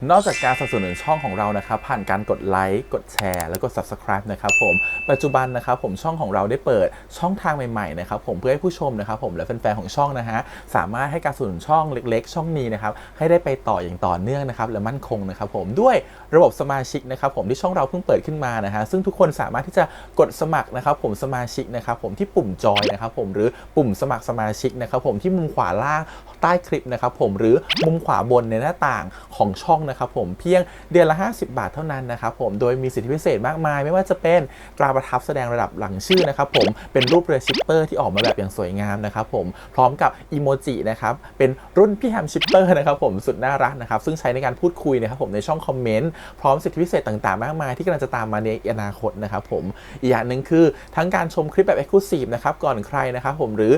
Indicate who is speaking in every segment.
Speaker 1: นอกจากการสนับสนุนช่องของเรานะครับผ่านการกดไลค์กดแชร์แล้วก็ Subscribe นะครับผมปัจจุบันนะครับผมช่องของเราได้เปิดช่องทางใหม่ๆนะครับผมเพื่อให้ผู้ชมนะครับผมและแฟนๆของช่องนะฮะสามารถให้การสนับสนุนช่องเล็กๆช่องนี้นะครับให้ได้ไปต่ออย่างต่อเนื่องนะครับและมั่นคงนะครับผมด้วยระบบสมาชิกนะครับผมที่ช่องเราเพิ่งเปิดขึ้นมานะฮะซึ่งทุกคนสามารถที่จะกดสมัครนะครับผมสมาชิกนะครับผมที่ปุ่มจอยนะครับผมหรือปุ่มสมัครสมาชิกนะครับผมที่มุมขวาล่างใต้คลิปนะครับผมหรือมุมขวาบนในหน้าต่างของช่องนะครับผมเพียงเดือนละ50 บาทเท่านั้นนะครับผมโดยมีสิทธิพิเศษมากมายไม่ว่าจะเป็นตราประทับแสดงระดับหลังชื่อนะครับผมเป็นรูปเรือชิปเปอร์ที่ออกมาแบบอย่างสวยงามนะครับผมพร้อมกับอีโมจินะครับเป็นรุ่นพี่แฮมชิปเปอร์นะครับผมสุดน่ารักนะครับซึ่งใช้ในการพูดคุยนะครับผมในช่องคอมเมนต์พร้อมสิทธิพิเศษต่างๆมากมายที่กำลังจะตามมาในอนาคตนะครับผมอีกอย่างหนึ่งคือทั้งการชมคลิปแบบ Exclusive นะครับก่อนใครนะครับผมหรือ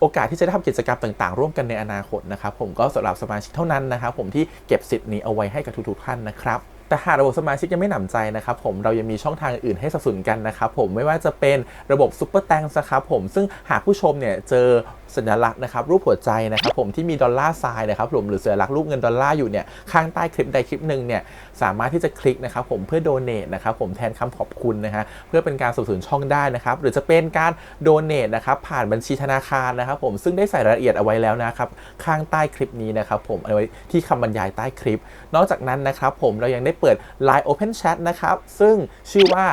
Speaker 1: โอกาสที่จะได้ทำกิจกรรมต่างๆร่วมกันในอนาคตนะครับผมก็สำหรับสมาชิกเท่านั้นนะครับผมที่เก็บสิทธิ์นี้เอาไว้ให้กับทุกๆท่านนะครับแต่หากระบบสมาชิกยังไม่หนำใจนะครับผมเรายังมีช่องทางอื่นให้สนับสนุนกันนะครับผมไม่ว่าจะเป็นระบบซุปเปอร์แตงนะครับผมซึ่งหากผู้ชมเนี่ยเจอสัญลักษณ์นะครับรูปหัวใจนะครับผมที่มีดอลลาร์ไซน์นะครับผมหรือสัญลักษณ์รูปเงินดอลลาร์อยู่เนี่ยข้างใต้คลิปใดคลิปหนึ่งเนี่ยสามารถที่จะคลิกนะครับผมเพื่อโดเนทนะครับผมแทนคำขอบคุณนะฮะเพื่อเป็นการสนับสนุนช่องได้นะครับหรือจะเป็นการโดเนทนะครับผ่านบัญชีธนาคารนะครับผมซึ่งได้ใส่รายละเอียดเอาไว้แล้วนะครับข้างใต้คลิปนี้นะครับผมเอาไว้ที่คำบรรยายใต้คลิปนอกจากนั้นนะครับผมเรายังได้เปิด Line Open Chat นะครับซึ่งชื่อว่า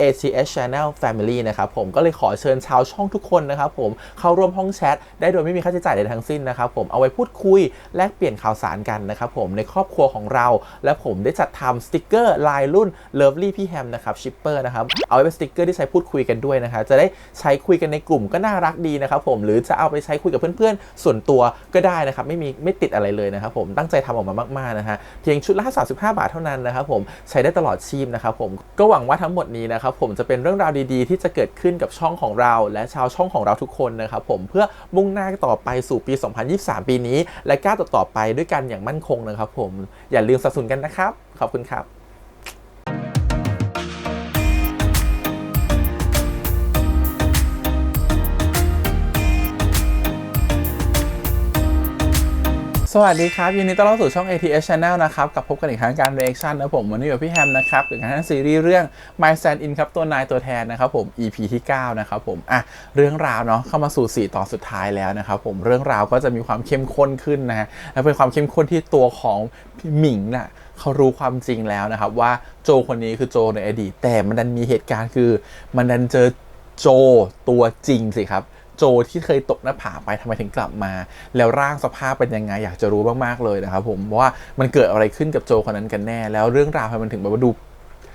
Speaker 1: ACS Channel Family นะครับผมก็เลยขอเชิญชาวช่องทุกคนนะครับผมเข้าร่วมห้องแชทได้โดยไม่มีค่าใช้จ่ายใดทั้งสิ้นนะครับผมเอาไว้พูดคุยแลกเปลี่ยนข่าวสารกันนะครับผมในครอบครัวของเราและผมได้จัดทำสติกเกอร์ลายรุ่น Lovely พี่แฮมนะครับชิปเปอร์นะครับเอาไว้เป็นสติกเกอร์ที่ใช้พูดคุยกันด้วยนะครับจะได้ใช้คุยกันในกลุ่มก็น่ารักดีนะครับผมหรือจะเอาไปใช้คุยกับเพื่อนๆส่วนตัวก็ได้นะครับไม่ติดอะไรเลยนะครับผมตั้งใจทำออกมามากๆนะฮะเพียงชุดละ35 บาทเท่านั้นนะครับผมใช้ได้ตลอดชีพนะครับผมก็หวังว่าทั้งหมดนี้นะครับผมจะเป็นเรื่องราวดีๆที่จะเกิดขึ้นกับช่องของเราและชาวช่องของเราทุกคนนะครับผมเพื่อมุ่งหน้าต่อไปสู่ปี 2023 ปีนี้และก้าวต่อไปด้วยกันอย่างมั่นคงนะครับผมอย่าลืมสนับสนุนกันนะครับขอบคุณครับสวัสดีครับยินดีต้อนรับสู่ช่อง ATS Channel นะครับกับพบกันอีกครั้งการ reaction นะผมวันนี้อยู่พี่แฮมนะครับกับการซีรีส์เรื่อง My Stand In ครับตัวนายตัวแทนนะครับผม EP ที่ 9 นะครับผมเรื่องราวเนาะเข้ามาสู่4 ตอนสุดท้ายแล้วนะครับผมเรื่องราวก็จะมีความเข้มข้นขึ้นนะฮะและเป็นความเข้มข้นที่ตัวของพี่หมิงน่ะเขารู้ความจริงแล้วนะครับว่าโจคนนี้คือโจในอดีตแต่มันดันมีเหตุการณ์คือมันดันเจอโจตัวจริงสิครับโจที่เคยตกหน้าผาไปทำไมถึงกลับมาแล้วร่างสภาพเป็นยังไงอยากจะรู้มากๆเลยนะครับผมว่ามันเกิดอะไรขึ้นกับโจคนนั้นกันแน่แล้วเรื่องราวมันถึงแบบว่าดู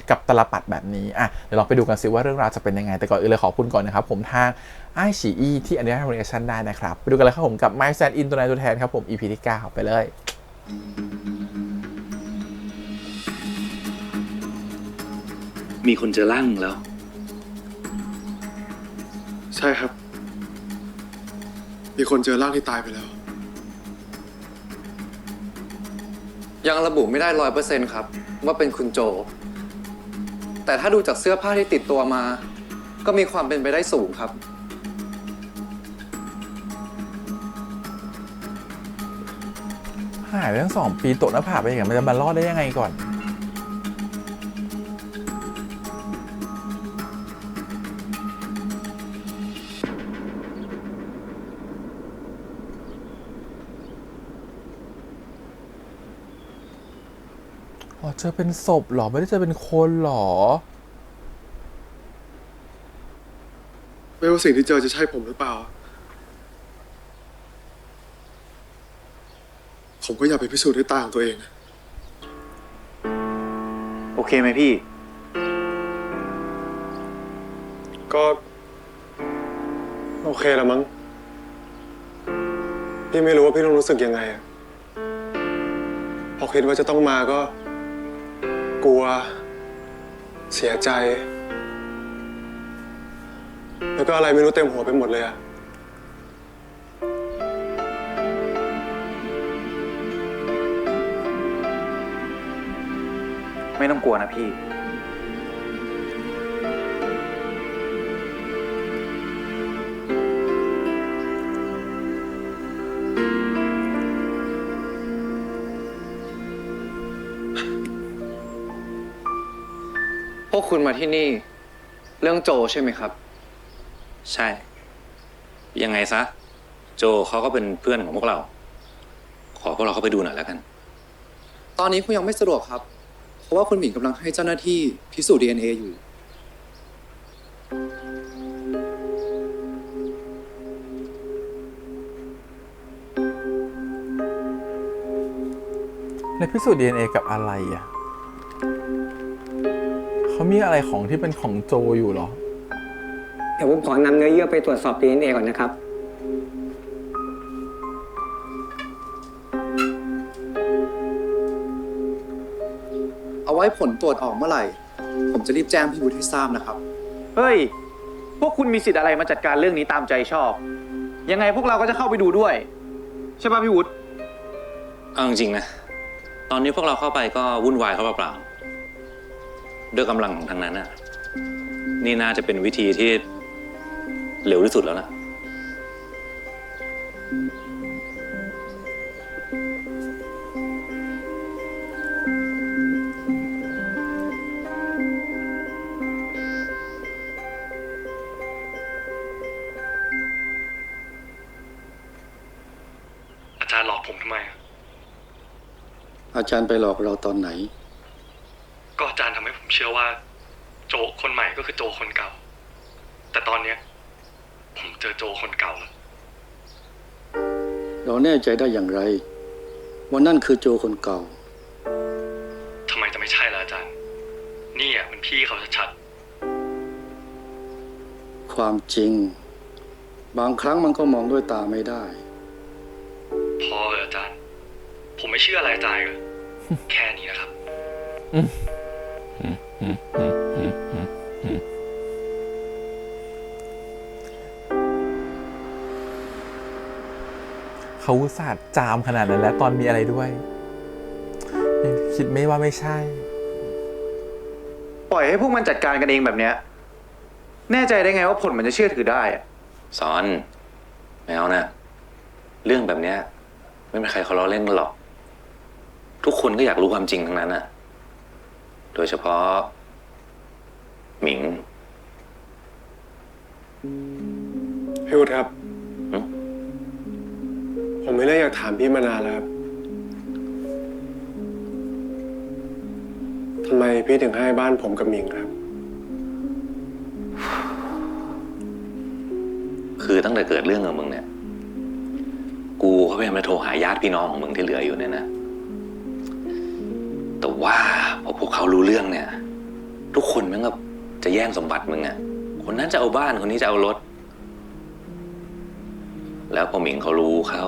Speaker 1: กับตลปัดแบบนี้เดี๋ยวเราไปดูกันซิว่าเรื่องราวจะเป็นยังไงแต่ก่อนอื่นเลยขอบคุณก่อนนะครับผมทางไอฉีอีที่อนุญาตให้ reaction ได้นะครับไปดูกันเลยครับผมกับ My Stand In ตัวนายตัวแทนครับผม EP ที่ 9 ไปเลย
Speaker 2: มีคนเจอร่างแล้ว
Speaker 3: ใช่ครับมีคนเจอร่างที่ตายไปแล้ว
Speaker 4: ยังระบุไม่ได้100%ครับว่าเป็นคุณโจแต่ถ้าดูจากเสื้อผ้าที่ติดตัวมาก็มีความเป็นไปได้สูงครับ
Speaker 1: หายไปตั้ง2 ปีตกหน้าผาไปอย่างมันจะมารอดได้ยังไงก่อนอ๋อเจอเป็นศพหรอไม่ได้เจอเป็นคนหรอ
Speaker 3: ไม่ว่าสิ่งที่เจอจะใช่ผมหรือเปล่าผมก็อยากไปพิสูจน์ด้วยตาของตัวเอง
Speaker 2: โอเคไหมพี่
Speaker 3: ก็โอเคแล้วมั้งพี่ไม่รู้ว่าพี่ต้องรู้สึกยังไงพอคิดว่าจะต้องมาก็กลัวเสียใจแล้วก็อะไรไม่รู้เต็มหัวไปหมดเลย
Speaker 2: ไม่ต้องกลัวนะพี่
Speaker 4: พวกคุณมาที่นี่ เรื่องโจใช่ไหมครับ
Speaker 2: ใช่ ยังไงซะ โจเขาก็เป็นเพื่อนของพวกเรา ขอพวกเราเข้าไปดูหน่อยแล้วกัน
Speaker 4: ตอนนี้คุณยังไม่สะดวกครับ เพราะว่าคุณหมิงกำลังให้เจ้าหน้าที่พิสูจน์ DNA อยู่
Speaker 1: ในพิสูจน์ DNA กับอะไรอ่ะเขามีอะไรของที่เป็นของโจอยู่เหรอ
Speaker 5: เดี๋ยวผมขอนำเนื้อเยื่อไปตรวจสอบ DNA ก่อนนะครับ
Speaker 4: เอาไว้ผลตรวจออกเมื่อไหร่ ผมจะรีบแจ้งพี่วุฒิให้ทราบนะครับ
Speaker 2: เฮ้ย พวกคุณมีสิทธิ์อะไรมาจัดการเรื่องนี้ตามใจชอบ ยังไงพวกเราก็จะเข้าไปดูด้วย ใช่ป่ะพี่วุฒิเอาจริงๆนะ ตอนนี้พวกเราเข้าไปก็วุ่นวายเขาเปล่าๆด้วยกำลังของทางนั้นน่ะ นี่น่าจะเป็นวิธีที่เร็วที่สุดแล้วนะ
Speaker 6: อาจารย์หลอกผมทำไมอะ
Speaker 7: อาจารย์ไปหลอกเราตอนไหน
Speaker 6: ก็อาจารย์ทำให้ผมเชื่อว่า โจคนใหม่ก็คือโจคนเก่า แต่ตอนเนี้ยผมเจอโจคนเก่าแล้ว
Speaker 7: เราแน่ใจได้อย่างไรว่านั่นคือโจคนเก่า
Speaker 6: ทำไมจะไม่ใช่ล่ะอาจารย์ นี่อ่ะมันพี่เขาชัด
Speaker 7: ความจริง บางครั้งมันก็มองด้วยตาไม่ได้
Speaker 6: ๆพอเลยอาจารย์ ผมไม่เชื่ออะไรอาจารย์เลย แค่นี้นะครับ
Speaker 1: เขาอุตส่าห์จามขนาดนั้นแล้วตอนมีอะไรด้วยยังคิดไม่ว่าไม่ใช่
Speaker 2: ปล่อยให้พวกมันจัดการกันเองแบบเนี้ย แน่ใจได้ไงว่าผลมันจะเชื่อถือได้อะ
Speaker 8: สอนไม่เอานะเรื่องแบบเนี้ยไม่มีใครเขาล้อเล่นกันหรอก ทุกคนก็อยากรู้ความจริงทั้งนั้นน่ะ โดยเฉพาะ หมิง
Speaker 3: พี่วุฒิครับ
Speaker 8: หึ
Speaker 3: ผมไม่ได้อยากถามพี่มานานแล้วครับทำไมพี่ถึงให้บ้านผมกับหมิงครับ
Speaker 8: คือตั้งแต่เกิดเรื่องกับมึงเนี่ย กูเขาพยายามจะโทรหาญาติพี่น้องของมึงที่เหลืออยู่เนี่ยนะ แต่ว่าพอพวกเขารู้เรื่องเนี่ย ทุกคนแม่งก็จะแย่งสมบัติมึงอะคนนั้นจะเอาบ้านคนนี้จะเอารถ แล้วพอหมิงเขารู้เข้า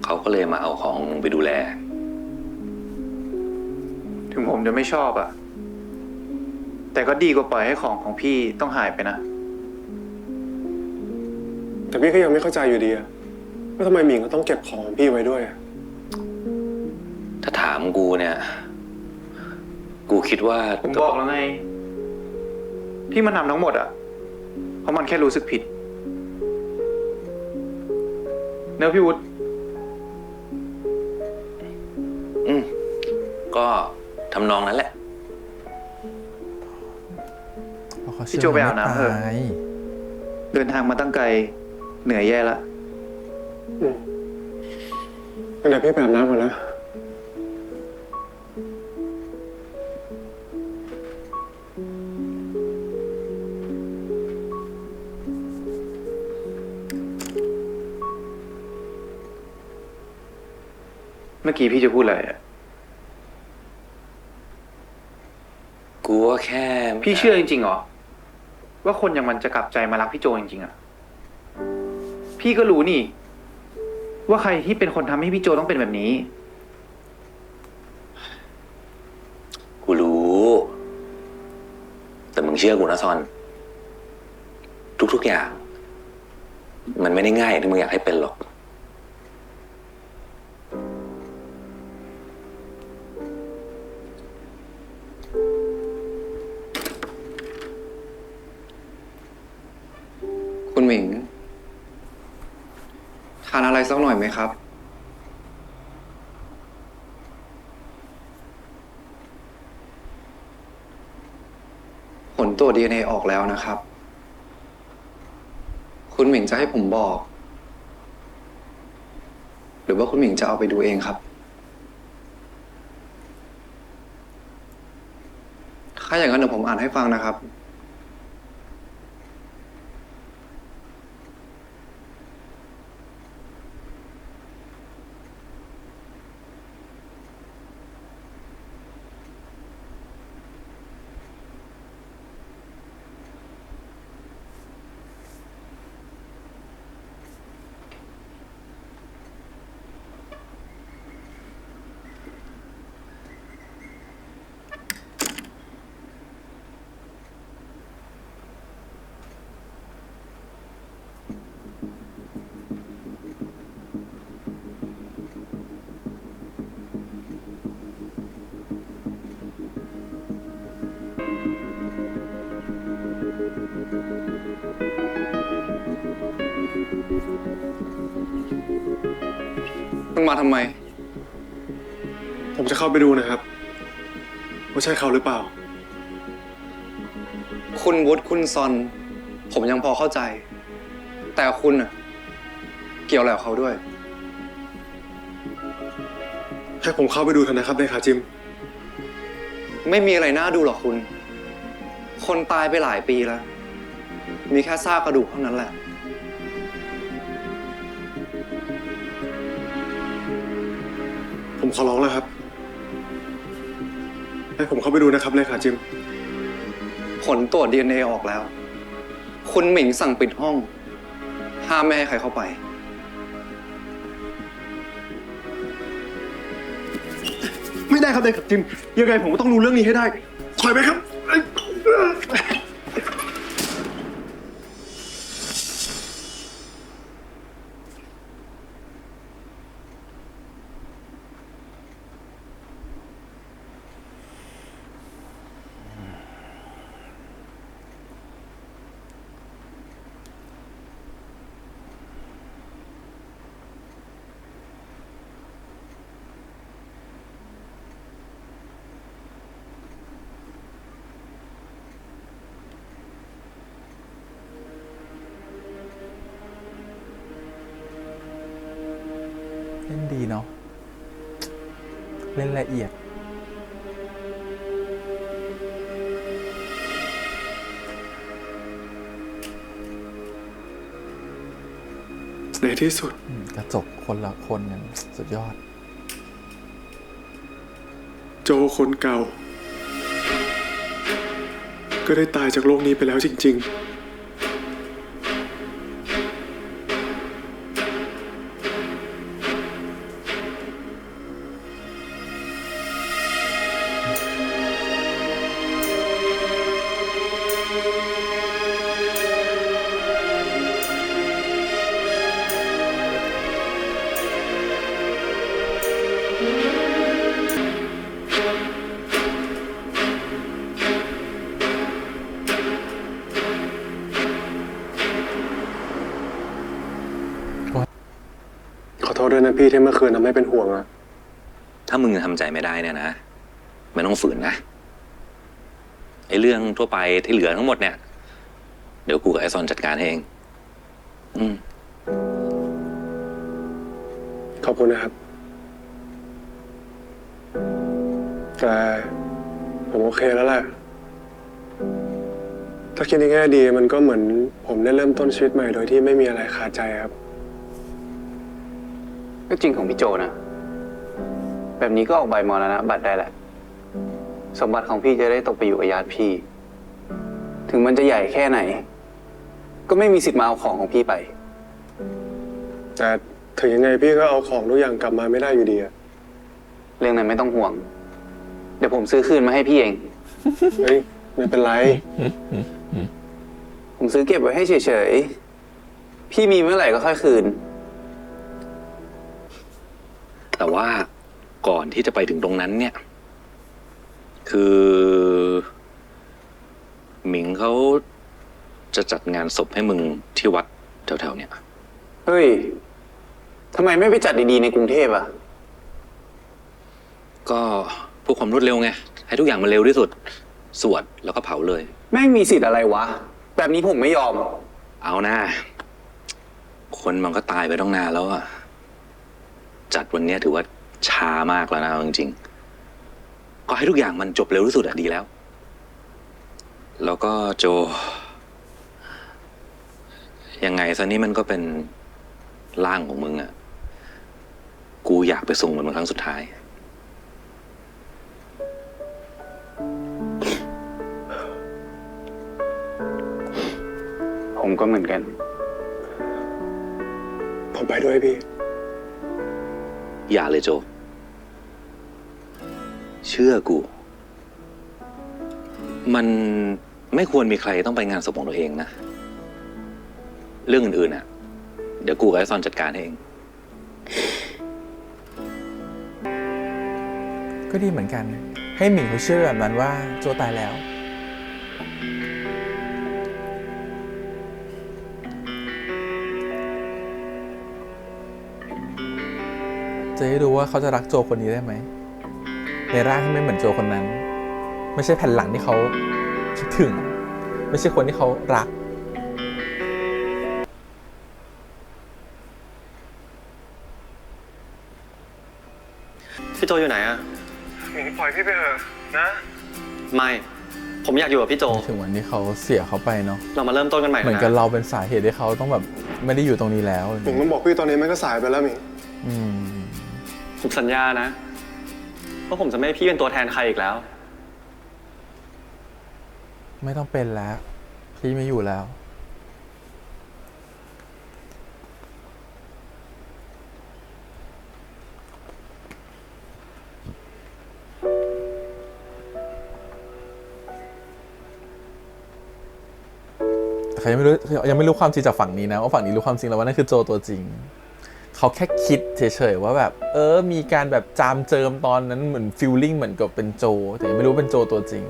Speaker 8: เขาก็เลยมาเอาของมึงไปดูแล
Speaker 2: ถึงผมจะไม่ชอบอะแต่ก็ดีกว่าปล่อยให้ของของพี่ต้องหายไปนะ
Speaker 3: แต่พี่ก็ยังไม่เข้าใจอยู่ดีอะว่าทำไมหมิงก็ต้องเก็บของของพี่ไว้ด้วยอะ
Speaker 8: ถ้าถามกูเนี่ย กูคิดว่า
Speaker 2: ผมบอกแล้วไง ที่มันทำทั้งหมดอะเพราะมันแค่รู้สึกผิด เนอะพี่วุฒิ
Speaker 8: ก็ทำนองนั้นแหละ
Speaker 1: เพราะเขา
Speaker 2: พี่
Speaker 1: เชื่
Speaker 2: โจไปอาบน้ำเถอะ
Speaker 1: ไม่ตาย
Speaker 2: เดินทางมาตั้งไกลเหนื่อยแย่ละ
Speaker 3: งั้นเดี๋ยวพี่ไปอาบน้ำก่อนนะ
Speaker 2: เมื่อกี้พี่จะพูดอะไรอะ
Speaker 8: กูว่าแค่
Speaker 2: พี่เชื่อจริงๆเหรอ ว่าคนอย่างมันจะกลับใจมารักพี่โจจริงๆอะพี่ก็รู้นี่ ว่าใครที่เป็นคนทำให้พี่โจต้องเป็นแบบนี้
Speaker 8: กูรู้ แต่มึงเชื่อกูนะซอน ทุกๆอย่าง มันไม่ได้ง่ายอย่างที่มึงอยากให้เป็นหรอก
Speaker 4: คุณหมิง ทานอะไรสักหน่อยไหมครับ
Speaker 3: ไ
Speaker 4: ตรวจ DNA ออกแล้วนะครับ คุณหมิงจะให้ผมบอก หรือว่าคุณหมิงจะเอาไปดูเองครับ ถ้าอย่างนั้นเดี๋ยวผมอ่านให้ฟังนะครับ มึงมาทำไม
Speaker 3: ผมจะเข้าไปดูนะครับ ว่าใช่เขาหรือเปล่า
Speaker 4: คุณวุฒิคุณซอน ผมยังพอเข้าใจ แต่คุณน่ะเกี่ยวอะไรกับเขาด้วย
Speaker 3: ให้ผมเข้าไปดูเถอะนะครับเลขาจิม
Speaker 4: ไม่มีอะไรน่าดูหรอกคุณ คนตายไปหลายปีแล้ว มีแค่ซากกระดูกเท่านั้นแหละ
Speaker 3: ผมขอร้องแล้วครับ ให้ผมเข้าไปดูนะครับเลขาจิม
Speaker 4: ผลตรวจ DNA ออกแล้ว คุณหมิงสั่งปิดห้อง ห้ามไม่ให้ใครเข้าไป
Speaker 3: ไม่ได้ครับเลขาจิม ยังไงผมก็ต้องรู้เรื่องนี้ให้ได้ถอยไปครับ
Speaker 1: เล่นดีเนาะ เล่นละเอียด
Speaker 3: ในที่สุด
Speaker 1: กระจกคนละคนกันสุดยอด
Speaker 3: โจคนเก่า ก็ได้ตายจากโลกนี้ไปแล้วจริง ๆ ขอโทษด้วยนะพี่ที่เมื่อคืนทำให้เป็นห่วงอะ
Speaker 8: ถ้ามึงทำใจไม่ได้เนี่ยนะไม่ต้องฝืนนะไอ้เรื่องทั่วไปที่เหลือทั้งหมดเนี่ย เดี๋ยวกูกับไอ้ซอนจัดการให้เอง
Speaker 3: ขอบคุณนะครับ แต่ผมโอเคแล้วแหละ ถ้าคิดในแง่ดีมันก็เหมือนผมได้เริ่มต้นชีวิตใหม่โดยที่ไม่มีอะไรคาใจครับ
Speaker 2: ก็จริงของพี่โจนะ แบบนี้ก็ออกใบมรณบัตรได้แหละ สมบัติของพี่จะได้ตกไปอยู่กับญาติพี่ ถึงมันจะใหญ่แค่ไหน ก็ไม่มีสิทธิ์มาเอาของพี่ไป
Speaker 3: แต่ถึงยังไงพี่ก็เอาของทุกอย่างกลับมาไม่ได้อยู่ดีอะ
Speaker 2: เรื่องนั้นไม่ต้องห่วง เดี๋ยวผมซื้อคืนมาให้พี่เอง
Speaker 3: เฮ้ยไม่เป็นไร
Speaker 2: ผมซื้อเก็บไว้ให้เฉยๆ พี่มีเมื่อไหร่ก็ค่อยคืน
Speaker 8: แต่ว่าก่อนที่จะไปถึงตรงนั้นเนี่ย คือหมิงเขาจะจัดงานศพให้มึงที่วัดแถวๆเนี่ย
Speaker 2: เฮ้ย ทำไมไม่ไปจัดดีๆในกรุงเทพอะ
Speaker 8: ก็เพื่อความรวดเร็วไง ให้ทุกอย่างมันเร็วที่สุด สวดแล้วก็เผาเลย
Speaker 2: แม่งมีสิทธิ์อะไรวะ แบบนี้ผมไม่ยอม
Speaker 8: เอาหน้า คนมันก็ตายไปต้องนานแล้วอะจัดวันเนี้ยถือว่าช้ามากแล้วนะเอาจริงๆก็ให้ทุกอย่างมันจบเร็วที่สุดอะดีแล้ว แล้วก็โจ ยังไงซะนี่มันก็เป็นร่างของมึงอะกูอยากไปส่งมันเป็นครั้งสุดท้าย
Speaker 2: ผมก็เหมือนกัน
Speaker 3: ผมไปด้วยพี่
Speaker 8: อย่าเลยโจ เชื่อกู มันไม่ควรมีใครต้องไปงานศพของตัวเองนะ เรื่องอื่นๆอ่ะ เดี๋ยวกูกับไอ้ซอนจัดการให้เอง
Speaker 1: ก็ดีเหมือนกัน ให้หมิงเขาเชื่อแบบนั้นว่าโจตายแล้ว จะได้รู้ว่าเขาจะรักโจคนนี้ได้ไหม ในร่างที่ไม่เหมือนโจคนนั้น ไม่ใช่แผ่นหลังที่เขาคิดถึง ไม่ใช่คนที่เขารัก
Speaker 6: พี่โจอยู่ไหนอะ
Speaker 3: หมิงปล่อยพี่ไปเถอะนะ
Speaker 6: ไม่ ผมอยากอยู่กับพี่โจ
Speaker 1: ถึงวันที่เขาเสียเขาไปเนาะ
Speaker 6: เรามาเริ่มต้นกันใหม่
Speaker 1: เหมือนกับ
Speaker 6: นะ
Speaker 1: เราเป็นสาเหตุให้เขาต้องแบบไม่ได้อยู่ตรงนี้แล้ว
Speaker 3: หมิงต้องบอกพี่ตอนนี้มันก็สายไปแล้วหมิง
Speaker 1: อืม
Speaker 6: ผมสัญญานะว่าผมจะไม่ให้พี่เป็นตัวแทนใครอีกแล้ว
Speaker 1: ไม่ต้องเป็นแล้ว พี่ไม่อยู่แล้ว เขายังไม่รู้ความจริงจากฝั่งนี้นะว่าฝั่งนี้รู้ความจริงแล้วว่านั่นคือโจตัวจริง เขาแค่คิดเฉยๆว่าแบบมีการแบบจามเจิมตอนนั้นเหมือนฟีลลิ่งเหมือนกับเป็นโจแต่ยังไม่รู้เป็นโจตัวจริง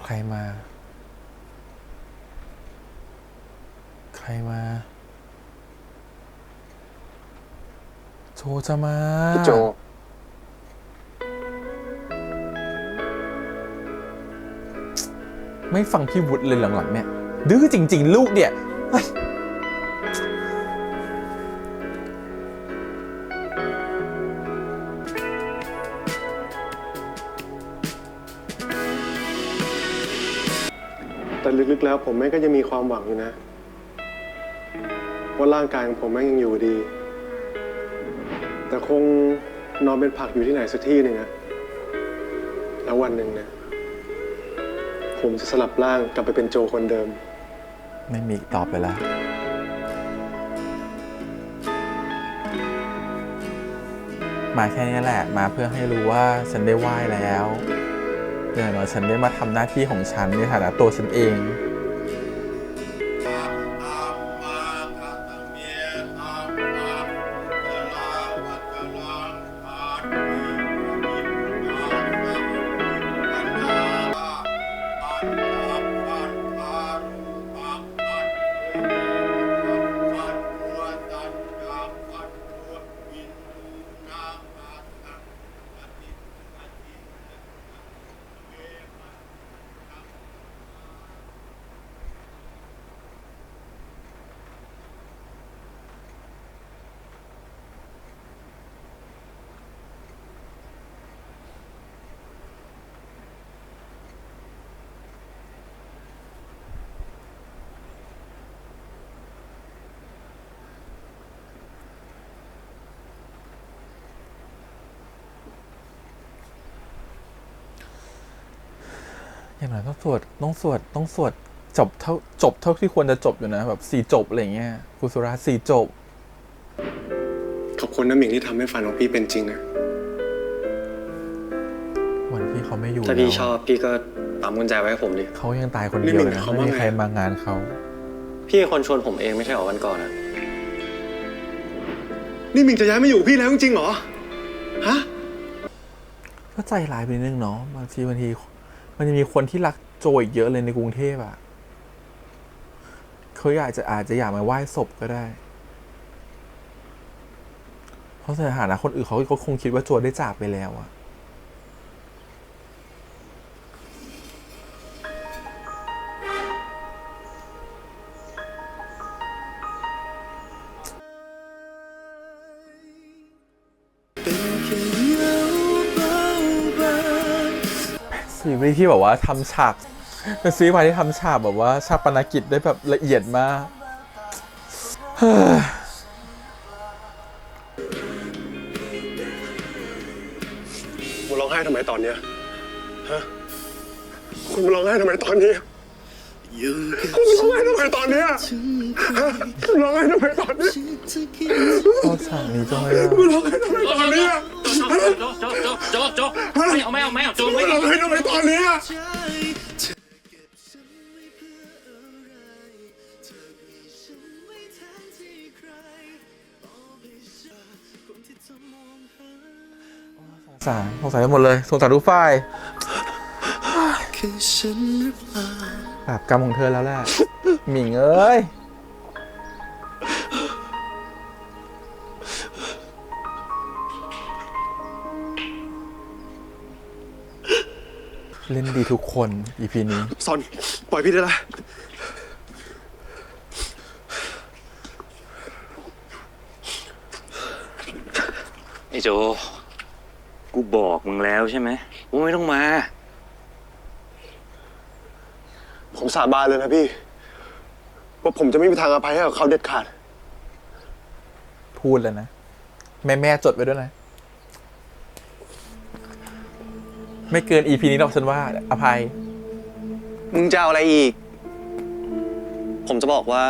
Speaker 1: ใครมา ใครมา โจจะมา
Speaker 3: พี่โจ
Speaker 1: ไม่ฟังพี่วุฒิเลยหลังๆเนี่ย ดื้อจริงๆ ลูกเนี่ยเฮ้ย
Speaker 3: แต่ลึกๆแล้วผมแม่งก็ยังมีความหวังอยู่นะ ว่าร่างกายของผมแม่งยังอยู่ดี แต่คงนอนเป็นผักอยู่ที่ไหนสักที่หนึ่งอะแล้ววันหนึ่งนะผมจะสลับร่างกลับไปเป็นโจคนเดิม
Speaker 1: ไม่มีอีกตอบไปแล้ว มาแค่นี้แหละ มาเพื่อให้รู้ว่าฉันได้ไหว้แล้วอย่างน้อยฉันได้มาทำหน้าที่ของฉันในฐานะตัวฉันเอง อย่างไรต้องสวดจบเท่าที่ควรจะจบอยู่นะแบบ4 จบอะไรเงี้ยคุสุระ4 จบ
Speaker 3: ขอบคุณนะหมิงที่ทำให้ฝันของพี่เป็นจริงนะ
Speaker 1: ไม่อยู่
Speaker 2: ถ้าพี่
Speaker 1: แล้ว
Speaker 2: ชอบพี่ก็ปั๊มกุญแจไว้ให้ผมดิ
Speaker 1: เขายังตายคนเดียวเลยนะไม่มีใครมางานเขา
Speaker 2: พี่เป็นคนชวนผมเองไม่ใช่เหรอวันก่อนอะ
Speaker 3: นี่มิงจะย้ายมาอยู่พี่แล้วจริงๆเหรอ ฮะ
Speaker 1: ก็ใจร้ายไปนิดนึงเนาะบางทีมันจะมีคนที่รักโจอีกเยอะเลยในกรุงเทพอะเขาอาจจะอยากมาไหว้ศพก็ได้ เพราะในฐานะคนอื่นเขาก็คงคิดว่าโจได้จากไปแล้วอะซีรีส์ที่แบบว่าทำฉากเป็นซีรีส์วายที่ทำฉากแบบว่าชาปนกิจได้แบบละเอียดมาก
Speaker 3: คุณร้องไห้ทำไมตอนเนี้ยฮะ คุณร้องไห้ทำไมตอนนี้คุณร้องไห้ทำไมตอนเนี้ยฮะคุณร้องไห้ทำไมตอนนี้
Speaker 1: ชอบฉากนี้จังเลยอะ
Speaker 3: คุณร้องไห้ทำไมตอนเนี้ย
Speaker 8: โจไม่เอาโจ
Speaker 3: คุณร้องไห้ทำไมตอนเนี้ย
Speaker 1: สงสารไปหมดเลยสงสารทุกฝ่ายบาปกรรมของเธอแล้วแหละหมิงเอ้ยเล่นดีทุกคน EP นี้
Speaker 3: ซอน ปล่อยพี่ได้ละ
Speaker 8: ไอ้โจ กูบอกมึงแล้วใช่ไหมว่าไม่ต้องมา
Speaker 3: ผมสาบานเลยนะพี่ ว่าผมจะไม่มีทางอภัยให้กับเขาเด็ดขาด
Speaker 1: พูดเลยนะ แม่จดไว้ด้วยนะ ไม่เกิน EP นี้หรอกฉันว่า อภัย
Speaker 2: มึงจะเอาอะไรอีก ผมจะบอกว่า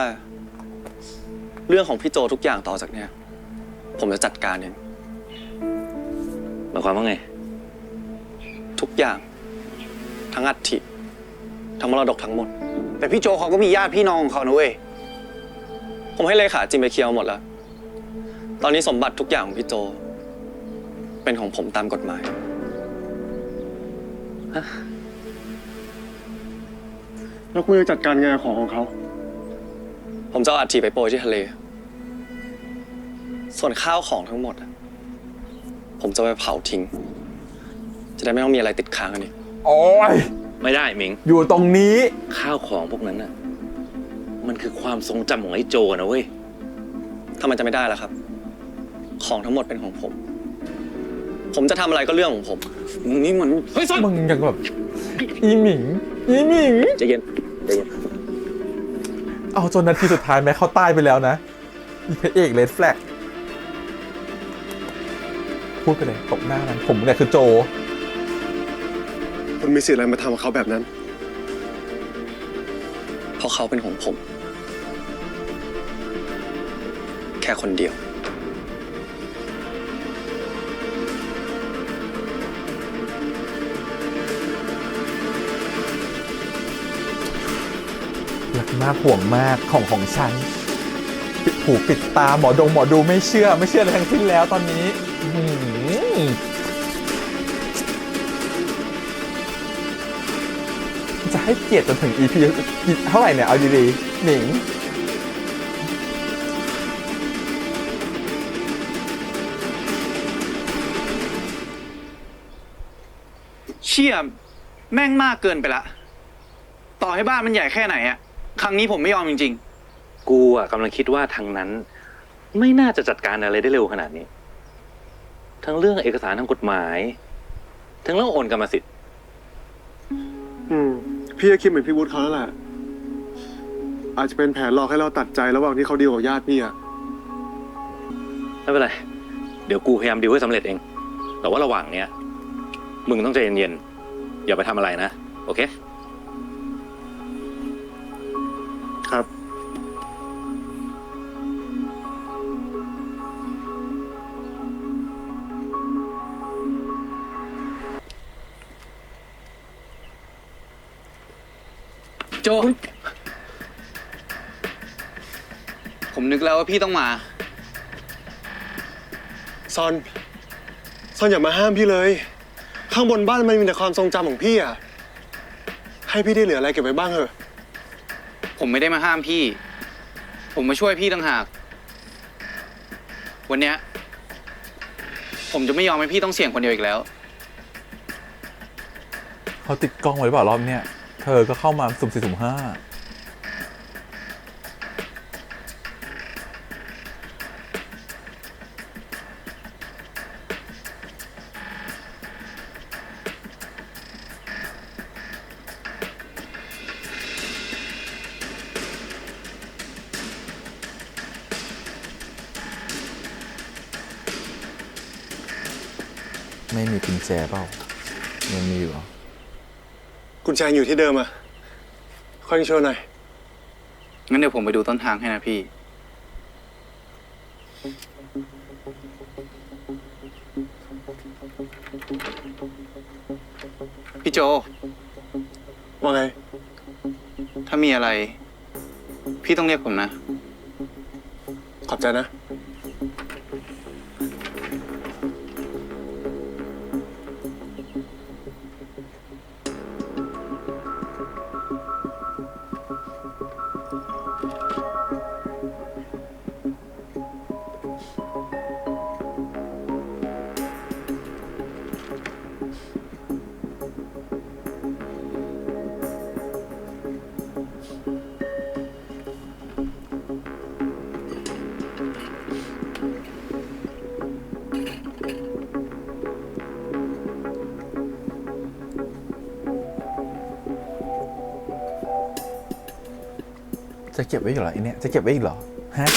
Speaker 2: เรื่องของพี่โจทุกอย่างต่อจากเนี้ยผมจะจัดการเอง
Speaker 8: หมายความว่าไง
Speaker 2: ทุกอย่าง ทั้งอัฐิทั้งมรดกทั้งหมด แต่พี่โจเขาก็มีญาติพี่น้องของเขานะเว้ย ผมให้เลขาจิมไปเคลียร์หมดแล้ว ตอนนี้สมบัติทุกอย่างของพี่โจ เป็นของผมตามกฎหมาย
Speaker 3: แล้วคุณจะจัดการงานของเขา
Speaker 2: ผมจะเอาอัฐิไปโปรยที่ทะเล ส่วนข้าวของทั้งหมดอะผมจะไปเผาทิ้ง จะได้ไม่ต้องมีอะไรติดค้างกันอีก
Speaker 1: โอ้ย
Speaker 8: ไม่ได้หมิง
Speaker 1: อยู่ตรงนี้
Speaker 8: ข้าวของพวกนั้นน่ะ มันคือความทรงจำของไอ้โจนะเว้ย
Speaker 2: ทำไมจะไม่ได้ล่ะครับ ของทั้งหมดเป็นของผม ผมจะทำอะไรก็เรื่องของผม
Speaker 8: มึงนี่มันเฮ้ยซอน
Speaker 1: มึงยังแบบ อีหมิง
Speaker 8: ใจเย็นใจเย็น
Speaker 1: เอาจนนาทีสุดท้ายแม้เขาตายไปแล้วนะอีพระเอกเลดแฟลกพูดไปเลยตบหน้ามันผมเนี่ยคือโจ
Speaker 3: คุณมีสิทธิ์อะไรมาทำกับเขาแบบนั้น
Speaker 2: เพราะเขาเป็นของผม แค่คนเดียว
Speaker 1: รักมากห่วงมากของฉัน ปิดหูปิดตาหมอดูไม่เชื่ออะไรทั้งสิ้นแล้วตอนนี้จะให้เกียรติจนถึง EP เท่าไหร่เนี่ย เอาดีๆหนิง
Speaker 2: เชี่ยแม่งมากเกินไปละ ต่อให้บ้านมันใหญ่แค่ไหนอะครั้งนี้ผมไม่ยอมจริง
Speaker 8: กูอ่ะกำลังคิดว่าทางนั้น ไม่น่าจะจัดการอะไรได้เร็วขนาดนี้ ทั้งเรื่องเอกสารทางกฎหมาย ทั้งเรื่องโอนกรรมสิทธิ์
Speaker 3: พี่ก็คิดเหมือนพี่วุฒิเขาแล้วแหละ อาจจะเป็นแผนหลอกให้เราตัดใจระหว่างที่เขาดีลกับญาติพี่อะ
Speaker 8: ไม่เป็นไร เดี๋ยวกูพยายามดีลให้สำเร็จเอง แต่ว่าระหว่างเนี้ย มึงต้องใจเย็นๆ อย่าไปทำอะไรนะ โอเค
Speaker 3: ครับ
Speaker 2: โจ ผมนึกแล้วว่าพี่ต้องมา
Speaker 3: ซอนอย่ามาห้ามพี่เลย ข้างบนบ้านมันมีแต่ความทรงจำของพี่อะให้พี่ได้เหลืออะไรเก็บไว้บ้างเถอะ
Speaker 2: ผมไม่ได้มาห้ามพี่ ผมมาช่วยพี่ต่างหาก วันเนี้ยผมจะไม่ยอมให้พี่ต้องเสี่ยงคนเดียวอีกแล้ว
Speaker 1: เขาติดกล้องไว้หรือเปล่ารอบเนี้ยเธอก็เข้ามาสุ่มสี่สุ่มห้าไม่มีกุญแจเปล่ายังมีอยู่เหรอ
Speaker 3: กุญแจอยู่ที่เดิมอะค่อยช่วยหน่อย
Speaker 2: งั้นเดี๋ยวผมไปดูต้นทางให้นะพี่ พี่โจ
Speaker 3: ว่าไง
Speaker 2: ถ้ามีอะไร พี่ต้องเรียกผมนะ
Speaker 3: ขอบใจนะ
Speaker 1: จะเก็บไว้อีกเหรอไอเนี่ยจะเก็บไว้อีกเหรอฮะ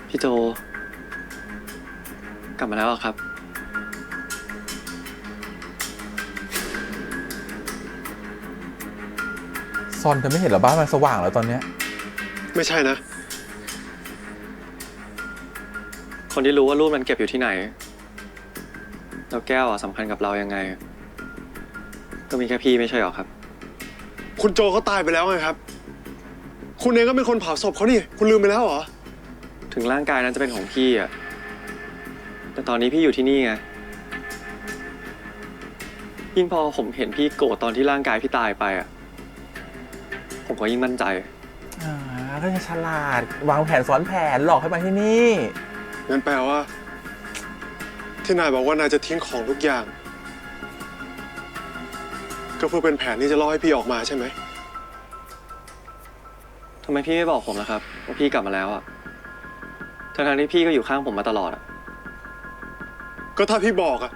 Speaker 2: พี่โจ กลับมาแล้วครับ
Speaker 1: ซอนเธอไม่เห็นเหรอบ้านมันสว่างแล้วตอนเนี้ย
Speaker 3: ไม่ใช่นะ
Speaker 9: คนที่รู้ว่ารูปมันเก็บอยู่ที่ไหน แล้วแก้วสำคัญกับเรายังไง ก็มีแค่พี่ไม่ใช่หรอครับ
Speaker 3: คุณโจเขาตายไปแล้วไงครับ คุณเองก็เป็นคนเผาศพเขานี่ คุณลืมไปแล้วเหรอ
Speaker 9: ถึงร่างกายนั้นจะเป็นของพี่อะแต่ตอนนี้พี่อยู่ที่นี่ไง ยิ่งพอผมเห็นพี่โกรธตอนที่ร่างกายพี่ตายไปอะผมก็ยิ่งมั่นใจ
Speaker 1: ก็จะฉลาดวางแผนซ้อนแผนหลอกให้มาที่นี่
Speaker 3: งั้นแปลว่า ที่นายบอกว่านายจะทิ้งของทุกอย่าง ก็เพื่อเป็นแผนที่จะล่อให้พี่ออกมาใช่ไหม
Speaker 9: ทำไมพี่ไม่บอกผมล่ะครับว่าพี่กลับมาแล้วอะทั้งๆที่พี่ก็อยู่ข้างผมมาตลอดอะ
Speaker 3: ก็ถ้าพี่บอกอะ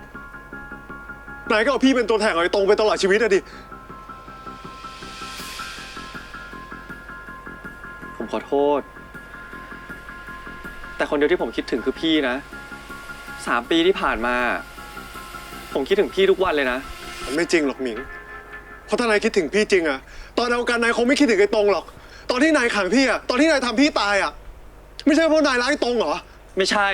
Speaker 3: นายก็เอาพี่เป็นตัวแทนของไอ้ตรงไปตลอดชีวิตอะดิ
Speaker 9: ผมขอโทษ แต่คนเดียวที่ผมคิดถึงคือพี่นะ 3 ปีที่ผ่านมา ผมคิดถึงพี่ทุกวันเลยนะ
Speaker 3: มันไม่จริงหรอกหมิง เพราะถ้านายคิดถึงพี่จริงอะตอนเดียวกันนายคงไม่คิดถึงไอ้ตรงหรอก ตอนที่นายขังพี่อะตอนที่นายทำพี่ตายอะไม่ใช่เพราะนายรักไอ้ตรงเหรอ
Speaker 9: ไม่ใช่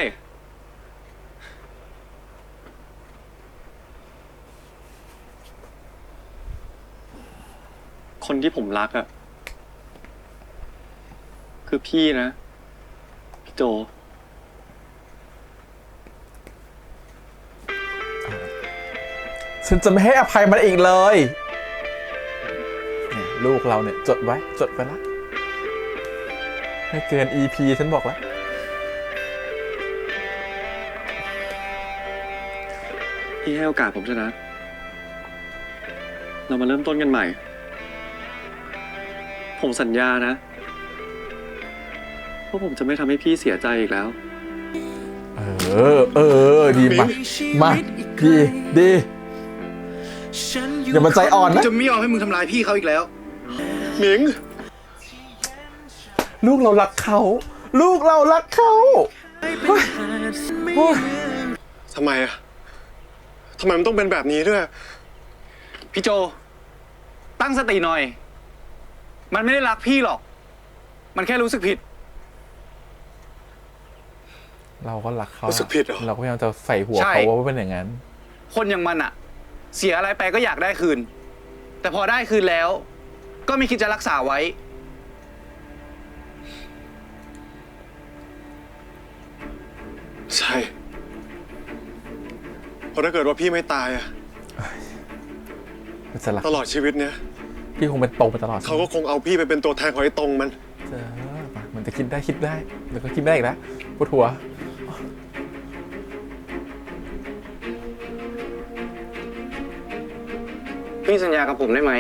Speaker 9: คนที่ผมรักอะคือพี่นะ พี่โจ
Speaker 1: ฉันจะไม่ให้อภัยมันอีกเลยเนี่ยลูกเราเนี่ยจดไว้จดไปละไม่เกิน EP ฉันบอกแล้ว
Speaker 9: พี่ให้โอกาสผมเถอะนะ เรามาเริ่มต้นกันใหม่ ผมสัญญานะว่าผมจะไม่ทำให้พี่เสียใจอีกแล้ว
Speaker 1: ดีมาดีอย่ามาใจอ่อนนะ
Speaker 2: จะไม่ยอมให้มึงทำร้ายพี่เขาอีกแล้ว
Speaker 3: หมิง
Speaker 1: ลูกเรารักเขา ลูกเรารักเขาเฮ้ยโอ้ย
Speaker 3: ทำไมอะทำไมมันต้องเป็นแบบนี้ด้วย
Speaker 2: พี่โจ ตั้งสติหน่อย มันไม่ได้รักพี่หรอก มันแค่รู้สึกผิด
Speaker 1: เราก็รักเขา
Speaker 3: รู้สึกผิดเหรอ
Speaker 1: เราก็พยายามจะใส่หัว
Speaker 2: ใช่
Speaker 1: เขาว่าเป็นอย่างนั้น
Speaker 2: คนอย่างมันอะเสียอะไรไปก็อยากได้คืน แต่พอได้คืนแล้ว ก็ไม่คิดจะรักษาไว้
Speaker 3: ใช่เพราะถ้าเกิดว่าพี่ไม่ตายอะ
Speaker 1: มันจะรัก
Speaker 3: ตลอดชีวิตเนี้ย
Speaker 1: พี่คงเป็นตรงไปตลอด
Speaker 3: เขาก็คงเอาพี่ไปเป็นตัวแทนของไอ้ตรงมัน
Speaker 1: เออมันจะคิดได้แล้วก็คิดไม่ได้อีกแล้วปวดหัว
Speaker 2: พี่สัญญากับผมได้ไหม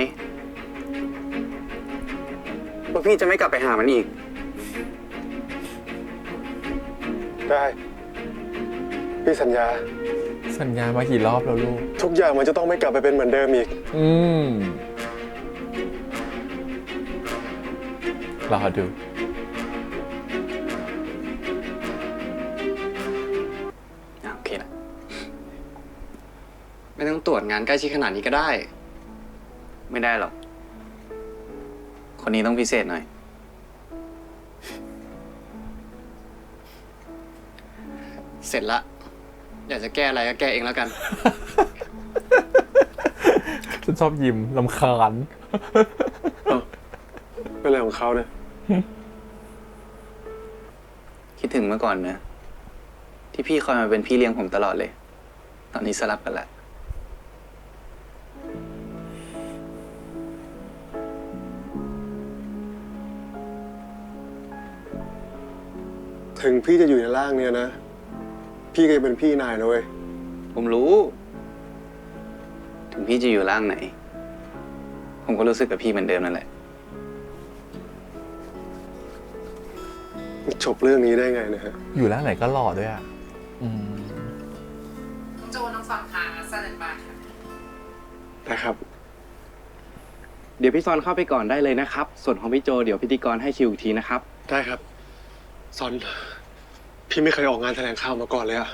Speaker 2: ว่าพี่จะไม่กลับไปหามันอีก
Speaker 3: ได้ พี่สัญญา
Speaker 1: สัญญามากี่รอบแล้วลูก
Speaker 3: ทุกอย่างมันจะต้องไม่กลับไปเป็นเหมือนเดิมอีก
Speaker 1: รอดู
Speaker 5: โอเคนะไม่ต้องตรวจงานใกล้ชิดขนาดนี้ก็ได้
Speaker 2: ไม่ได้หรอก คนนี้ต้องพิเศษหน่อย
Speaker 5: เสร็จละอยากจะแก้อะไรก็แก้เองแล้วกัน
Speaker 1: ฉันชอบยิ้มลำคาญ
Speaker 3: เป็นอะไรของเขาเนี่ย
Speaker 2: คิดถึงเมื่อก่อนนะที่พี่คอยมาเป็นพี่เลี้ยงผมตลอดเลย ตอนนี้สลับกันละ
Speaker 3: ถึงพี่จะอยู่ในร่างเนี่ยนะ พี่ก็ยังเป็นพี่นายนะเว้ย
Speaker 2: ผมรู้ ถึงพี่จะอยู่ร่างไหน ผมก็รู้สึกกับพี่เหมือนเดิมนั่นแหละ
Speaker 3: จบเรื่องนี้ได้ไงนะฮะ
Speaker 1: อยู่แล้วไหนก็หล่อด้วยอ่ะ
Speaker 10: โจน้องฟังค่ะสนันบาค่ะ
Speaker 3: นะครับ
Speaker 11: เดี๋ยวพี่ซอนเข้าไปก่อนได้เลยนะครับ ส่วนของพี่โจเดี๋ยวพิธีกรให้คิวอีกทีนะครับ
Speaker 3: ได้ครับซอน พี่ไม่เคยออกงานแถลงข่าวมาก่อนเลยอะ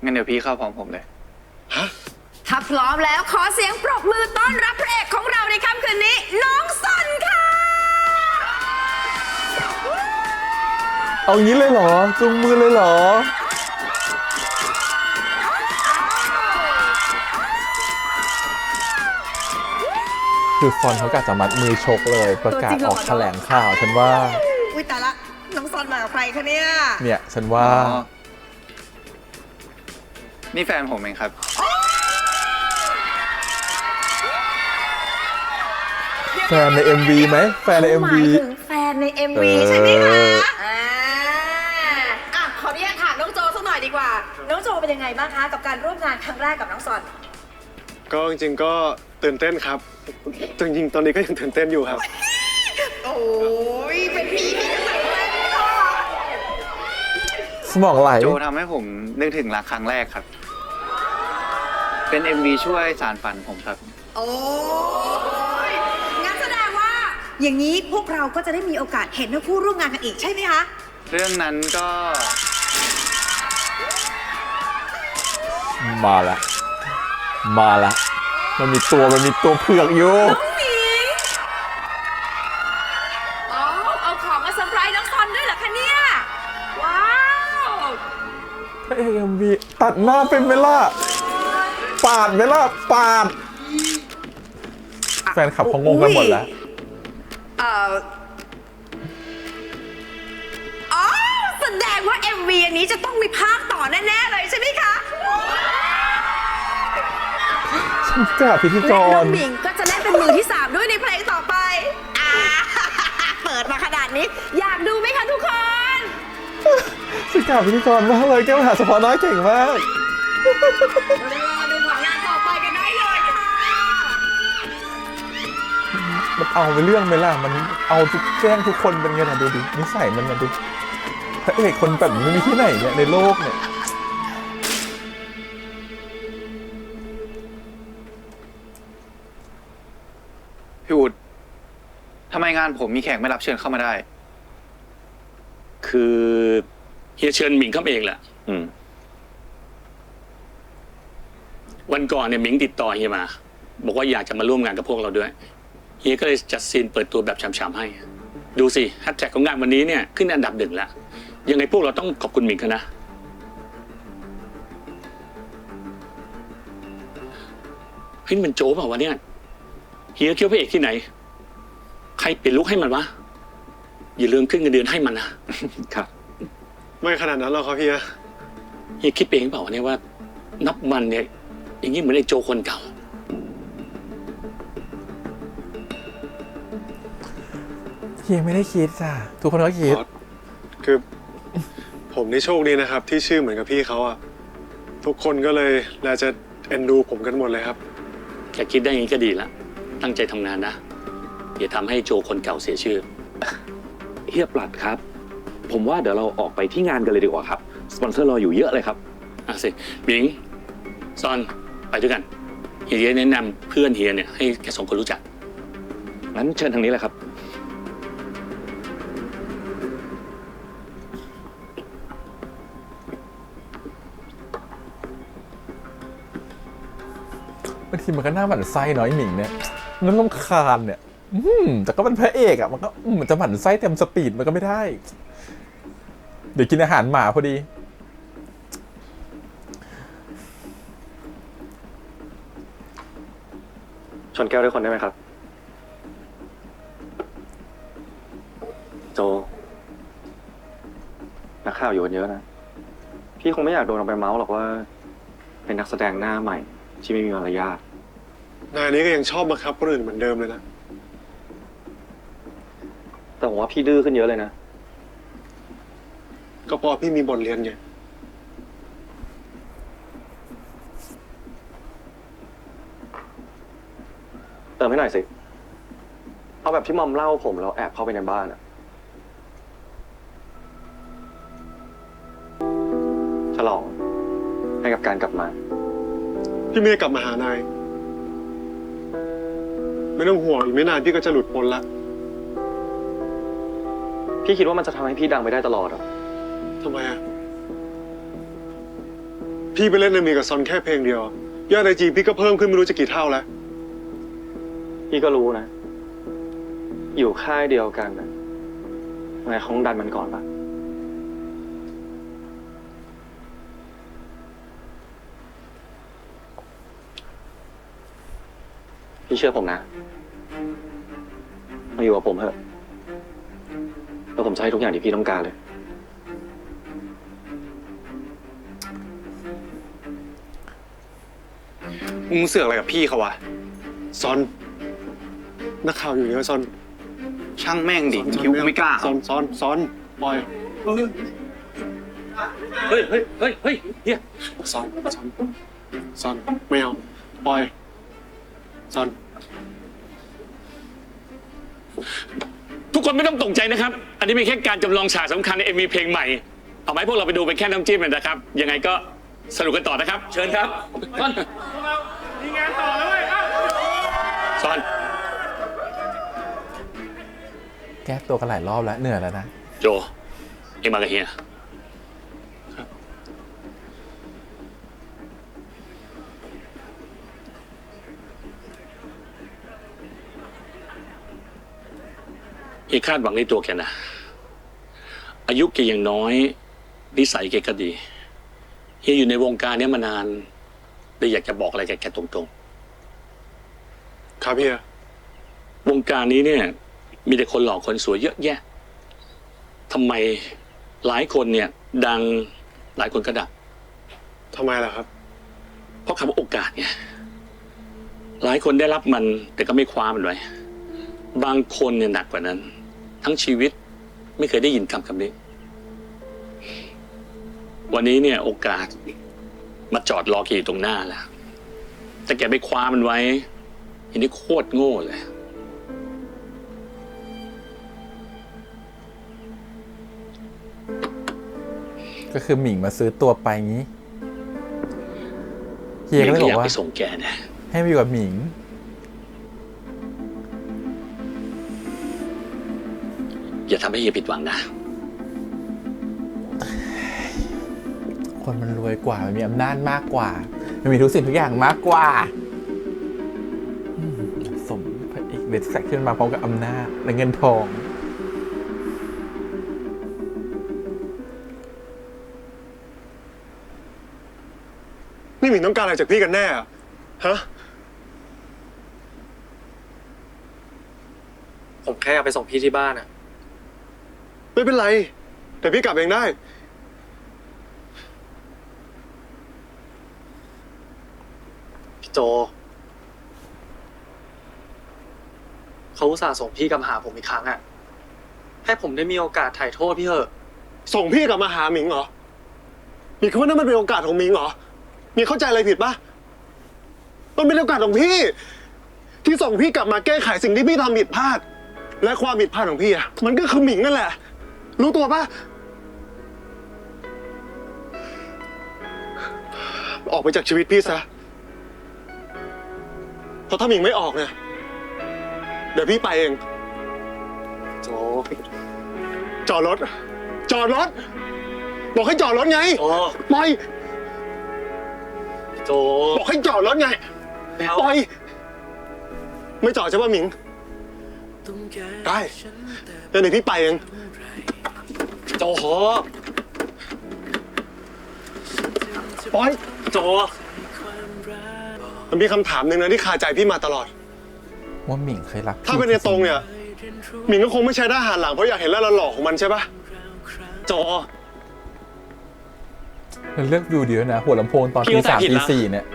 Speaker 2: งั้นเดี๋ยวพี่เข้าพร้อมผมเลย
Speaker 3: ฮะ
Speaker 10: ถ้าพร้อมแล้วขอเสียงปรบมือต้อนรับพระเอกของเราในค่ำคืนนี้ น้องสันค่ะ
Speaker 1: เอางี้เลยเหรอ จุงมือเลยเหรอ คือฟอนเขากะจะมัดมือชกเลย ประกาศออกแถลงข่าวฉันว่า
Speaker 10: อุ้ยแต่ละน้องซอนมากับใครคะเนี่ย
Speaker 1: เนี่ย ฉันว่า
Speaker 2: อ๋อ นี่แฟนผมเองครับ
Speaker 1: แฟนใน MV ไหม แฟนใน
Speaker 10: เขาห
Speaker 1: MV
Speaker 10: มายถึงแฟนใน MV ใช่ไหมคะอ่ะขออนุญาตถามน้องโจสักหน่อยดีกว่า น้องโจเป็นยังไงบ้างคะกับการร่วมงานครั้งแรกกับน้องซอน
Speaker 3: ก็จริงๆก็ตื่นเต้นครับ จริงๆตอนนี้ก็ยังตื่นเต้นอยู่ครับ
Speaker 10: โอ้ยเป็นพี่ที่ตื่นเต้นค่ะ
Speaker 1: สมองไหล
Speaker 2: โจทำให้ผมนึกถึงรักครั้งแรกครับ เป็น MV ช่วยสารฝันผมครับ
Speaker 10: โอ้ยงั้นแสดงว่า อย่างนี้พวกเราก็จะได้มีโอกาสเห็นทั้งคู่ร่วมงานกันอีกใช่ไหมคะ
Speaker 2: เรื่องนั้นก็
Speaker 1: มาละ มาละ มันมีตัวเผือกอยู่
Speaker 10: น้องหมิงอ๋อเอาของมาเซอร์ไพรส์น้องซอนด้วยเหรอคะเนี่ย ว้าว
Speaker 1: พระเอก MV ตัดหน้าเป็นไหมล่ะ ปาดไหมล่ะ ปาด แฟนคลับเขางงกันหมดแล้ว
Speaker 10: อ๋อ แสดงว่า MV อันนี้จะต้องมีภาคต่อแน่ๆเลยใช่ไหมคะ
Speaker 1: ฉันกราบพิธีก
Speaker 10: และน้อ
Speaker 1: ร
Speaker 10: งหมิงก็จะเล่นเป็นมือที่ 3 ด้วยในเพลงต่อไปอ่า เปิดมาขนาดนี้ อยากดูไหมคะทุกคน
Speaker 1: ฉันกราบพิธีกรมากเลยแก้วมหาเฉพาะน้อยเก่งมาก
Speaker 10: รอดูผลงานต่อไปกันได้เลยค่ะ
Speaker 1: มันเอาไปเรื่องไหมล่ะ มันเอาทุกแกล้งทุกคนเป็นไงล่ะดูดิ นิสัยมันมาดูพระเอกคนแบบนี้ไม่มีที่ไหนเนี่ยในโลกเนี่ย
Speaker 2: พี่วุฒิทำไมงานผมมีแขกไม่รับเชิญเข้ามาได้
Speaker 6: คือเฮียเชิญหมิงเข้ามาเองแหละ วันก่อนเนี่ยหมิงติดต่อเฮียมา บอกว่าอยากจะมาร่วมงานกับพวกเราด้วย เฮียก็เลยจัดซีนเปิดตัวแบบฉ่ำๆให้ ดูสิแฮชแท็กของงานวันนี้เนี่ยขึ้นอันดับ 1แล้ว ยังไงพวกเราต้องขอบคุณหมิงเขานะ เฮ้ยมันโจ๊เปล่าวะเนี่ยเฮียคิดว่าพระเอกที่ไหน ใครเปลี่ยนลุกให้มันวะอย่าลืมขึ้นเงินเดือนให้มันนะครับ
Speaker 3: ไม่ขนาดนั้นหรอกครับเฮีย
Speaker 6: เฮียคิดเองเปล่าวะเนี่ยว่า นับมันเนี่ยอย่างนี้เหมือนไอ้โจคนเก่า
Speaker 1: เฮียไม่ได้คิดจ้ะทุกคนก็คิด
Speaker 3: คือผมนี่โชคดีนะครับ ที่ชื่อเหมือนกับพี่เขาอะทุกคนก็เลยน่าจะเอ็นดูผมกันหมดเลยครับ
Speaker 6: แค่คิดได้อย่างนี้ก็ดีละตั้งใจทำงานนะอย่าทำให้โจคนเก่าเสียชื่อ
Speaker 12: เฮียปลัดครับ ผมว่าเดี๋ยวเราออกไปที่งานกันเลยดีกว่าครับ สปอนเซอร์รออยู่เยอะเลยครับ
Speaker 6: สิบิงซอนไปด้วยกันเฮียแนะนำเพื่อนเฮียเนี่ยให้แกสองคนรู้จัก
Speaker 12: งั้นเชิญทางนี้เลยครับ
Speaker 1: บางทีมันก็น่าหมั่นไส้น้อยหมิงเนี่ยมันรำคาญเนี่ยแต่ก็เป็นพระเอกอ่ะมันก็มันจะหมั่นไส้เต็มสปีดมันก็ไม่ได้ เดี๋ยวกินอาหารหมาพอดี
Speaker 9: ชนแก้วด้วยคนได้ไหมครับ โจ นักข่าวอยู่กันเยอะนะ พี่คงไม่อยากโดนเอาไปเมาส์หรอกว่า เป็นนักแสดงหน้าใหม่ที่ไม่มีมารยาท
Speaker 3: นายนี้ก็ยังชอบบังคับคนอื่นเหมือนเดิมเลยนะ
Speaker 9: แต่ผมว่าพี่ดื้อขึ้นเยอะเลยนะ
Speaker 3: ก็เพราะพี่มีบทเรียนไง
Speaker 9: เติมให้หน่อยสิ เอาแบบที่มอมเล่าผมแล้วแอบเข้าไปในบ้านอะฉลองให้กับการกลับมา
Speaker 3: พี่ไม่ได้กลับมาหานาย ไม่ต้องห่วงอีกไม่นานพี่ก็จะหลุดพ้นละ
Speaker 9: พี่คิดว่ามันจะทำให้พี่ดังไปได้ตลอดเหรอ
Speaker 3: ทำไมอะพี่ไปเล่นในมีกับซอนแค่เพลงเดียวยอดไอจีพี่ก็เพิ่มขึ้นไม่รู้จะกี่เท่าแล้ว
Speaker 9: พี่ก็รู้นะ อยู่ค่ายเดียวกันนะทำไมเขาต้องดันมันก่อนปะพี่เชื่อผมนะ มาอยู่กับผมเถอะแล้วผมจะให้ทุกอย่างที่พี่ต้องการเลย
Speaker 2: มึงเสือกอะไรกับพี่เขาวะ
Speaker 3: ซอน นักข่าวอยู่เยอะซอน
Speaker 2: ช่างแม่งดิคิ้วกูไม่กล้า
Speaker 3: ซอนปล่อย
Speaker 6: เฮ้ยเฮีย
Speaker 3: ซอนไม่เอาปล่อยซอน
Speaker 6: ทุกคนไม่ต้องตกใจนะครับ อันนี้เป็นแค่การจำลองฉากสำคัญใน MV เพลงใหม่ เอาไหมพวกเราไปดูเป็นแค่น้ำจิ้มนะครับ ยังไงก็สนุกกันต่อนะครับ เชิญครับซ่อนมีงานต่อแล้วเว้ยซ่อน
Speaker 1: แก้ตัวกันหลายรอบแล้วเหนื่อยแล้วนะ
Speaker 6: โจเอ็งมากับเฮียเฮียคาดหวังในตัวแกนะอายุแกยังน้อยนิสัยแกก็ดีเฮียอยู่ในวงการนี้มานานเลยอยากจะบอกอะไรแกตรงๆ
Speaker 3: ครับพี่
Speaker 6: วงการนี้เนี่ยมีแต่คนหล่อคนสวยเยอะแยะทำไมหลายคนเนี่ยดังหลายคนก็ดับ
Speaker 3: ทำไมล่ะครับ
Speaker 6: เพราะคำว่าโอกาสไงหลายคนได้รับมันแต่ก็ไม่คว้ามันไว้บางคนเนี่ยหนักกว่านั้น ทั้งชีวิตไม่เคยได้ยินคำนี้วันนี้เนี่ยโอกาสมาจอดรอแกอยู่ตรงหน้าแล้วแต่แกไม่คว้ามันไว้อันนี้โคตรโง่เลย
Speaker 1: ก็คือหมิงมาซื้อตัวไปงี้เฮียก็เลยบอกว่า
Speaker 6: ไปส่งแกนะ
Speaker 1: ให้ไปอยู่กับหมิง
Speaker 6: อย่าทำให้เฮียผิดหวังนะ
Speaker 1: คนมันรวยกว่ามันมีอำนาจมากกว่ามันมีทุกสิ่งทุกอย่างมากกว่าสมพระเอกเด็ดแซกขึ้นมาพร้อมกับอำนาจและเงินทอง
Speaker 3: นี่หมิงต้องการอะไรจากพี่กันแน่อะฮะ
Speaker 9: ผมแค่อยากไปส่งพี่ที่บ้านอะ
Speaker 3: ไม่เป็นไรแต่พี่กลับเองได้พี่โจเขาอุตส่าห์ส่งพี่กลับมาหาผมอีกครั้งอะให้ผมได้มีโอกาสถ่ายโทษพี่เถอะส่งพี่กลับมาหาหมิงเหรอมีคำว่านั่นมันเป็นโอกาสของหมิงเหรอมีเข้าใจอะไรผิดปะมันเป็นโอกาสของพี่ที่ส่งพี่กลับมาแก้ไขสิ่งที่พี่ทำผิดพลาดและความผิดพลาดของพี่อะมันก็คือหมิงนั่นแหละรู้ตัวปะออกไปจากชีวิตพี่ซะเพราะถ้าหมิงไม่ออกเนี่ยเดี๋ยวพี่ไปเองโจจอดรถบอกให้จอดรถไงปล่อยโจบอกให้จอดรถไงปล่อยไม่จอดใช่ป่ะหมิงได้เดี๋ยวพี่ไปเองโจปล่อยโจมันมีคำถามหนึ่งนะที่คาใจพี่มาตลอด
Speaker 1: ว่าหมิงเคยรัก
Speaker 3: ถ้าเป็นในตรงเนี่ยหมิงก็คงไม่ใช้ด้าหันหลังเพราะอยากเห็นแล้วหล่อของมันใช่ปะโจ
Speaker 1: มันเลือกวิวดีด้วยนะหัวลำโพงตอนตี 3 ตี 4เนี่ย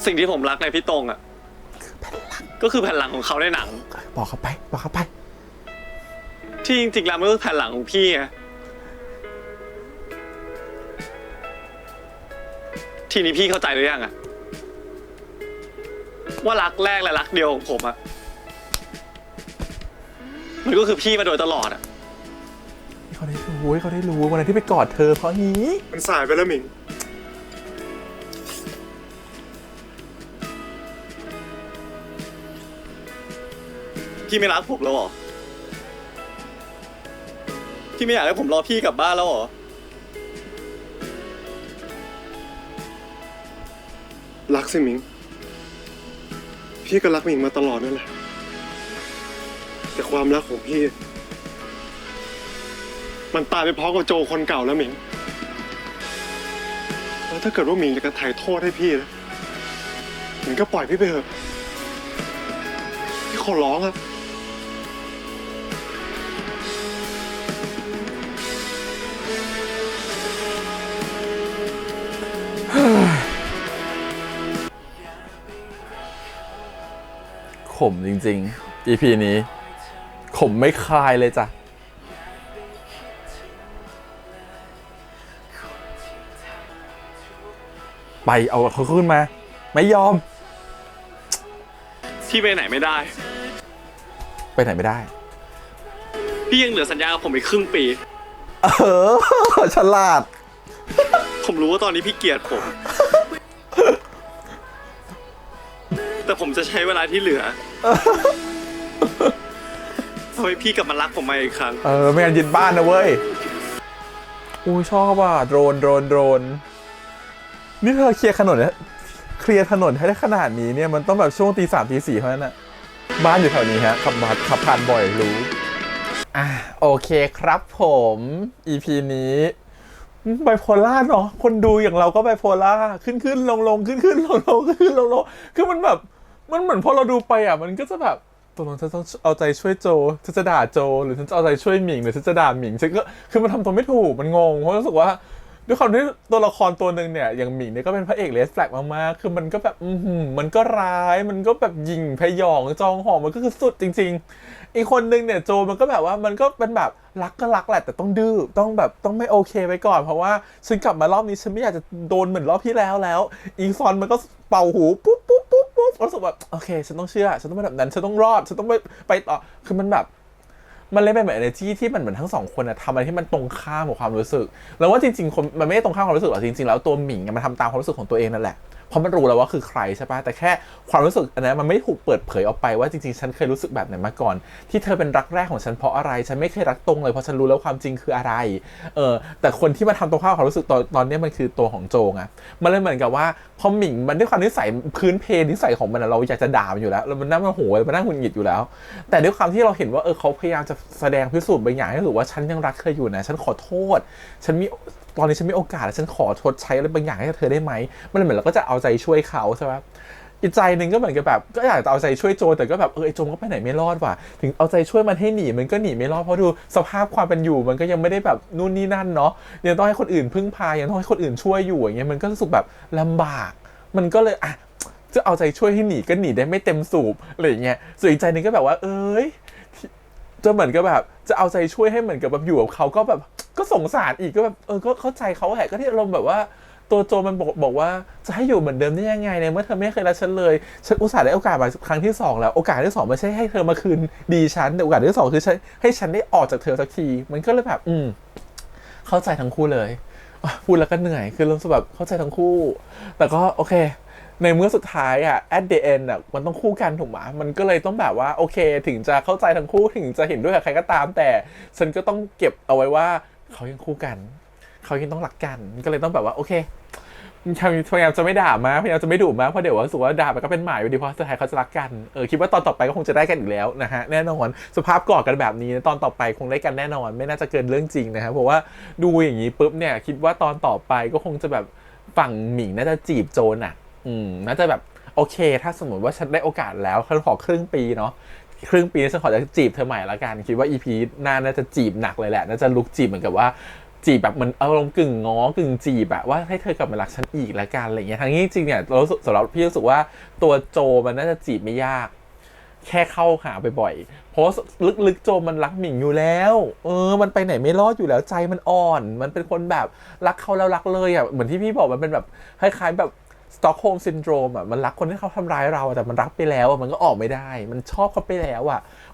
Speaker 9: สิ่งที่ผมรักในพี่ตรงอ่ะก็คือแผ่นหลังของเขาในหนัง
Speaker 1: บอกเขาไป
Speaker 9: ที่จริงๆแล้วมันก็คือแผ่นหลังของพี่ไงทีนี้พี่เข้าใจหรือยังอะว่ารักแรกและรักเดียวของผมอะมันก็คือพี่มาโดยตลอดอะ
Speaker 1: เขาได้รู้วันนั้นที่ไปกอดเธอเพราะนี้
Speaker 3: มันสายไปแล้วหมิง
Speaker 9: พี่ไม่รักผมแล้วเหรอพี่ไม่อยากให้ผมรอพี่กลับบ้านแล้วเหรอ
Speaker 3: รักสิหมิงพี่ก็รักหมิงมาตลอดนั่นแหละแต่ความรักของพี่มันตายไปพร้อมกับโจคนเก่าแล้วหมิงแล้วถ้าเกิดว่าหมิงอยากจะถ่ายโทษให้พี่นะหมิงก็ปล่อยพี่ไปเถอะพี่ขอร้องครับ
Speaker 1: ขมจริงๆ EP นี้ขมไม่คลายเลยจ้ะไปเอาเขาขึ้นมาไม่ยอม
Speaker 9: พี่ไปไหนไม่ได้พี่ยังเหลือสัญญากับผมอีกครึ่งปี
Speaker 1: ฉลาด
Speaker 9: ผมรู้ว่าตอนนี้พี่เกลียดผม แต่ผมจะใช้เวลาที่เหลือทำให้พี่กลับมารักผมมาอีกครั้ง
Speaker 1: ไม่งั้นยึดบ้านนะเว้ยอู้ชอบอ่ะโดรนนี่เธอเคลียร์ถนนให้ได้ขนาดนี้เนี่ยมันต้องแบบช่วงตี 3 ตี 4เท่านั้นนะบ้านอยู่แถวนี้ฮะขับผ่านบ่อยรู้โอเคครับผม EP นี้ไบโพล่าเนาะคนดูอย่างเราก็ไบโพล่าขึ้นลงขึ้นลงคือมันแบบมันเหมือนพอเราดูไปอ่ะมันก็จะแบบตกลงฉันต้องเอาใจช่วยโจฉันจะด่าโจหรือฉันจะเอาใจช่วยหมิงหรือฉันจะด่าหมิงฉันก็คือมันทำตัวไม่ถูกมันงงเพราะรู้สึกว่าด้วยความที่ตัวละครตัวหนึ่งเนี่ยอย่างหมิงเนี่ยก็เป็นพระเอกเลสแฟลกมากๆคือมันก็แบบมันก็ร้ายมันก็แบบยิงพยองจองหองมันก็คือสุดจริงๆอีกคนนึงเนี่ยโจมันก็แบบว่ามันก็เป็นแบบรักก็รักแหละแต่ต้องดื้อต้องไม่โอเคไปก่อนเพราะว่าฉันกลับมารอบนี้ฉันไม่อยากจะโดนเหมือนรอบที่แล้วอีซอนมันก็เป่าหูปุ๊บรู้สึกแบบโอเคฉันต้องเชื่อฉันต้องเป็นแบบนั้นฉันต้องรอดฉันต้องไปต่อคือมันแบบมันเลยเป็นแบบ energy ที่มันเหมือนทั้งสองคนทำอะไรที่มันตรงข้ามกับความรู้สึกแล้วว่าจริงๆคนมันไม่ได้ตรงข้ามความรู้สึกหรอกจริงๆแล้วตัวหมิงมันทำตามความรู้สึกของตัวเองนั่นแหละเพราะมันรู้แล้วว่าคือใครใช่ปะแต่แค่ความรู้สึกอันนั้นมันไม่ถูกเปิดเผยออกไปว่าจริงๆฉันเคยรู้สึกแบบไหนมาก่อนที่เธอเป็นรักแรกของฉันเพราะอะไรฉันไม่เคยรักตรงเลยเพราะฉันรู้แล้วความจริงคืออะไรแต่คนที่มาทำตรงข้ามความรู้สึกตอนนี้มันคือตัวของโจงอะมันเลยเหมือนกับว่าพอหมิงมันด้วยความนิสัยพื้นเพนิสัยของมันเราอยากจะด่ามันอยู่แล้วมันน่าโมโหมันน่าหงุดหงิดอยู่แล้วแต่ด้วยความที่เราเห็นว่าเขาพยายามจะแสดงพิสูจน์บางอย่างให้รู้ว่าฉันยังรักเธออยู่นะฉันขอโทษตอนนี้ฉันมีโอกาสแล้วฉันขอชดใช้อะไรบางอย่างให้เธอได้ไหมมันเหมือนเราก็จะเอาใจช่วยเขาใช่ไหม อีกใจหนึ่งก็เหมือนกับแบบก็อยากจะเอาใจช่วยโจแต่ก็แบบไอ้โจก็ไปไหนไม่รอดว่ะถึงเอาใจช่วยมันให้หนีมันก็หนีไม่รอดเพราะดูสภาพความเป็นอยู่มันก็ยังไม่ได้แบบนู่นนี่นั่นเนาะยังต้องให้คนอื่นพึ่งพายังต้องให้คนอื่นช่วยอยู่อย่างเงี้ยมันก็รู้สึกแบบลำบากมันก็เลยจะเอาใจช่วยให้หนีก็หนีได้ไม่เต็มสูบอะไรอย่างเงี้ยส่วนอีกใจหนึ่งก็แบบว่าจะเหมือนกับแบบจะเอาใจช่วยให้เหมือนกับแบบอยู่กับเขาก็แบบก็สงสารอีกก็แบบก็เข้าใจเขาแหละก็ที่อารมณ์แบบว่าตัวโจมันบอกว่าจะให้อยู่เหมือนเดิมได้ยังไงเนี่ยเมื่อเธอไม่เคยรักฉันเลยฉันอุตส่าห์ได้โอกาสมาครั้งที่2แล้วโอกาสที่2ไม่ใช่ให้เธอมาคืนดีฉันแต่โอกาสที่2คือให้ฉันได้ออกจากเธอสักทีมันก็เลยแบบเข้าใจทั้งคู่เลยพูดแล้วก็เหนื่อยคือรู้สึกแบบเข้าใจทั้งคู่แต่ก็โอเคในเมื่อสุดท้ายat the end มันต้องคู่กันถูกไหมมันก็เลยต้องแบบว่าโอเคถึงจะเข้าใจทั้งคู่ถึงจะเห็นด้วยกับใครก็ตามแต่ฉันก็ต้องเก็บเอาไว้ว่าเขายังคู่กันเขายังต้องรักกันก็เลยต้องแบบว่าโอเคพยายามจะไม่ด่ามากพยายามจะไม่ดุมากเพราะเดี๋ยวรู้สึกว่าด่าไปก็เป็นหมายอยู่ดีเพราะสุดท้ายเขาจะรักกันคิดว่าตอนต่อไปก็คงจะได้กันอีกแล้วนะฮะแน่นอนสภาพกอดกันแบบนี้ตอนต่อไปคงได้กันแน่นอนไม่น่าจะเกินเรื่องจริงนะครับเพราะว่าดูอย่างนี้ปุ๊บเนี่ยคิดว่าตอนต่อไปก็คงจะแบบฝั่งหมิงน่าจะจีบโจนน่าจะแบบโอเคถ้าสมมติว่าฉันได้โอกาสแล้วขอครึ่งปีเนาะครึ่งปีฉันขอจะจีบเธอใหม่ละกันคิดว่า EP หน้าน่าจะจีบหนักเลยแหละน่าจะลุกจีบเหมือนกับว่าจีบแบบมันอารมณ์กึ่งง้อกึ่งจีบว่าให้เธอกลับมารักฉันอีกละกันอะไรเงี้ยทั้งนี้จริงเนี่ยเราสำหรับพี่รู้สึกว่าตัวโจมันน่าจะจีบไม่ยากแค่เข้าหาบ่อยๆเพราะลึกๆโจมันรักหมิงอยู่แล้วมันไปไหนไม่รอดอยู่แล้วใจมันอ่อนมันเป็นคนแบบรักเขาแล้วรักเลยเหมือนที่พี่บอกมันเป็นแบบคล้ายๆแบบสต็อกโฮล์มซินโดรมมันรักคนที่เขาทำร้ายเราแต่มันรักไปแล้วมันก็ออกไม่ได้มันชอบเขาไปแล้ว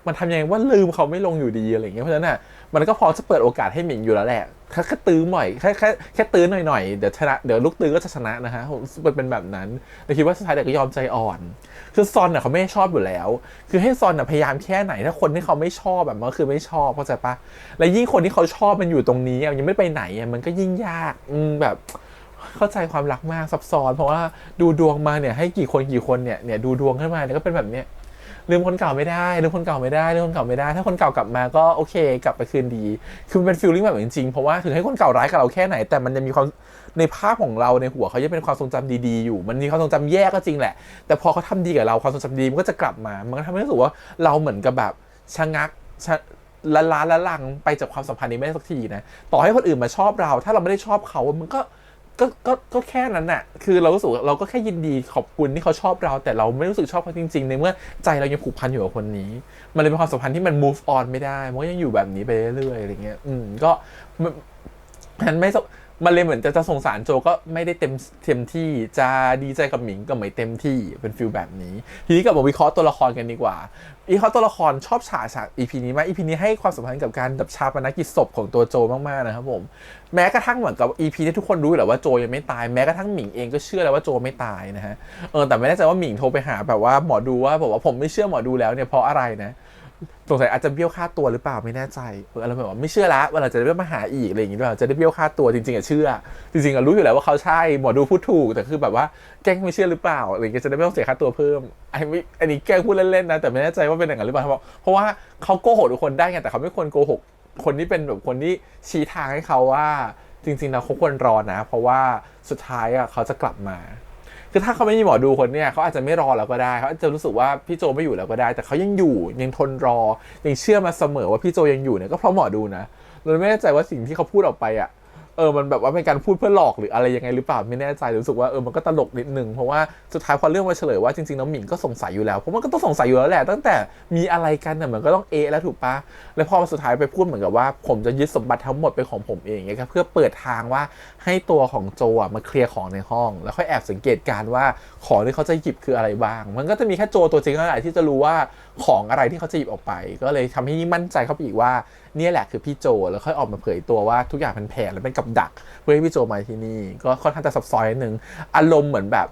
Speaker 1: มันทำยังไงว่าลืมเขาไม่ลงอยู่ดีอะไรเงี้ยเพราะฉะนั้นมันก็พอจะเปิดโอกาสให้หมิงอยู่แล้วแหละแค่ตื้อหน่อยแค่ตื้อหน่อยเดี๋ยวชนะเดี๋ยวลูกตื้อก็จะชนะนะฮะเป็นแบบนั้นแต่คิดว่าสุดท้ายเด็กก็ยอมใจอ่อนคือซอนเขาไม่ชอบอยู่แล้วคือให้ซอนพยายามแค่ไหนถ้าคนที่เขาไม่ชอบแบบมันคือไม่ชอบเข้าใจปะและยิ่งคนที่เขาชอบมันอยู่ตรงนี้ยังไม่ไปไหนมันก็ยิ่งยากแบบเข้าใจความรักมากซับซ้อนเพราะว่าดูดวงมาเนี่ยให้กี่คนเนี่ยดูดวงขึ้นมาเนี่ยก็เป็นแบบเนี้ยลืมคนเก่าไม่ได้ถ้าคนเก่ากลับมาก็โอเคกลับไปคืนดีคือมันเป็นฟีลลิ่งแบบจริงๆเพราะว่าถึงให้คนเก่าร้ายกับเราแค่ไหนแต่มันจะมีความในภาพของเราในหัวเขาจะเป็นความทรงจำดีๆอยู่มันมีความทรงจำแย่ก็จริงแหละแต่พอเขาทำดีกับเราความทรงจำดีมันก็จะกลับมามันก็ทำให้รู้สึกว่าเราเหมือนกับแบบชะงักละลังไปจากความสัมพันธ์นี้ไม่ได้สักทีนะต่อให้คนอื่นมาชอบเราถ้าเราไม่ได้ชอบเขามันก็แค่นั้นน่ะคือเรารู้สึกเราก็แค่ยินดีขอบคุณที่เขาชอบเราแต่เราไม่รู้สึกชอบเขาจริงๆในเมื่อใจเรายังผูกพันอยู่กับคนนี้มันเลยเป็นความสัมพันธ์ที่มัน move on ไม่ได้มันก็ยังอยู่แบบนี้ไปเรื่อยๆอะไรเงี้ยก็มันไม่มันเลยเหมือนจะสงสารโจก็ไม่ได้เต็มที่จะดีใจกับหมิงก็ไม่เต็มที่เป็นฟีลแบบนี้ทีนี้กลับมาวิเคราะห์ตัวละครกันดีกว่าวิเคราะห์ตัวละครชอบฉาก EP นี้มาก EP นี้ให้ความสำคัญกับการดับชาปนกิจศพของตัวโจมากๆนะครับผมแม้กระทั่งเหมือนกับ EP ที่ทุกคนรู้แหละว่าโจยังไม่ตายแม้กระทั่งหมิงเองก็เชื่อแล้วว่าโจไม่ตายนะฮะแต่ไม่แน่ใจว่าหมิงโทรไปหาแบบว่าหมอดูว่าบอกว่าผมไม่เชื่อหมอดูแล้วเนี่ยเพราะอะไรนะสงสัยอาจจะเบี้ยวค่าตัวหรือเปล่าไม่แน่ใจอะไรแบบว่าไม่เชื่อละเวลาจะได้มาหาอีกอะไรอย่างงี้ด้วยจะได้เบี้ยวค่าตัวจริงๆเชื่อจริงๆรู้อยู่แล้วว่าเขาใช่หมอดูพูดถูกแต่คือแบบว่าแกล้งไม่เชื่อหรือเปล่าอะไรอย่างเงี้ยจะได้ไม่ต้องเสียค่าตัวเพิ่มอันนี้แกล้งพูดเล่นๆนะแต่ไม่แน่ใจว่าเป็นอย่างนั้นหรือเปล่าเพราะว่าเขาโกหกทุกคนได้ไงแต่เขาไม่ควรโกหกคนที่เป็นแบบคนที่ชี้ทางให้เขาว่าจริงๆแล้วเขาควรรอนะเพราะว่าสุดท้ายเขาจะกลับมาคือถ้าเขาไม่มีหมอดูคนเนี่ยเขาอาจจะไม่รอแล้วก็ได้เขาอาจจะรู้สึกว่าพี่โจไม่อยู่แล้วก็ได้แต่เขายังอยู่ยังทนรอยังเชื่อมาเสมอว่าพี่โจยังอยู่เนี่ยก็เพราะหมอดูนะเราไม่แน่ใจว่าสิ่งที่เขาพูดออกไปมันแบบว่าเป็นการพูดเพื่อหลอกหรืออะไรยังไงหรือเปล่าไม่แน่ใจรู้สึกว่ามันก็ตลกนิดนึงเพราะว่าสุดท้ายพอเรื่องมาเฉลยว่าจริงๆแล้วหมิงก็สงสัยอยู่แล้วเพราะมันก็ต้องสงสัยอยู่แล้วแหละตั้งแต่มีอะไรกันเนี่ยมันก็ต้องแล้วถูกปะแล้วพอมาสุดท้ายไปพูดเหมือนกับว่าผมจะยึดสมบัติทั้งหมดเป็นของผมเองครับเพื่อเปิดทางว่าให้ตัวของโจมาเคลียร์ของในห้องแล้วค่อยแอบสังเกตการว่าของที่เขาจะหยิบคืออะไรบ้างมันก็จะมีแค่โจตัวจริงเท่านั้นที่จะรู้ว่าของอะไรที่เขาจะหยิบออกไปก็เลยทำให้มั่นใจเข้าไปอีกว่านี่แหละคือพี่โจแล้วค่อยออกมาเผยตัวว่าทุกอย่างเป็นแผนและเป็นกับดักเพื่อให้พี่โจมาที่นี่ก็ค่อนข้างจะซับซ้อนนิดนึงอารมณ์เหมือนแบบ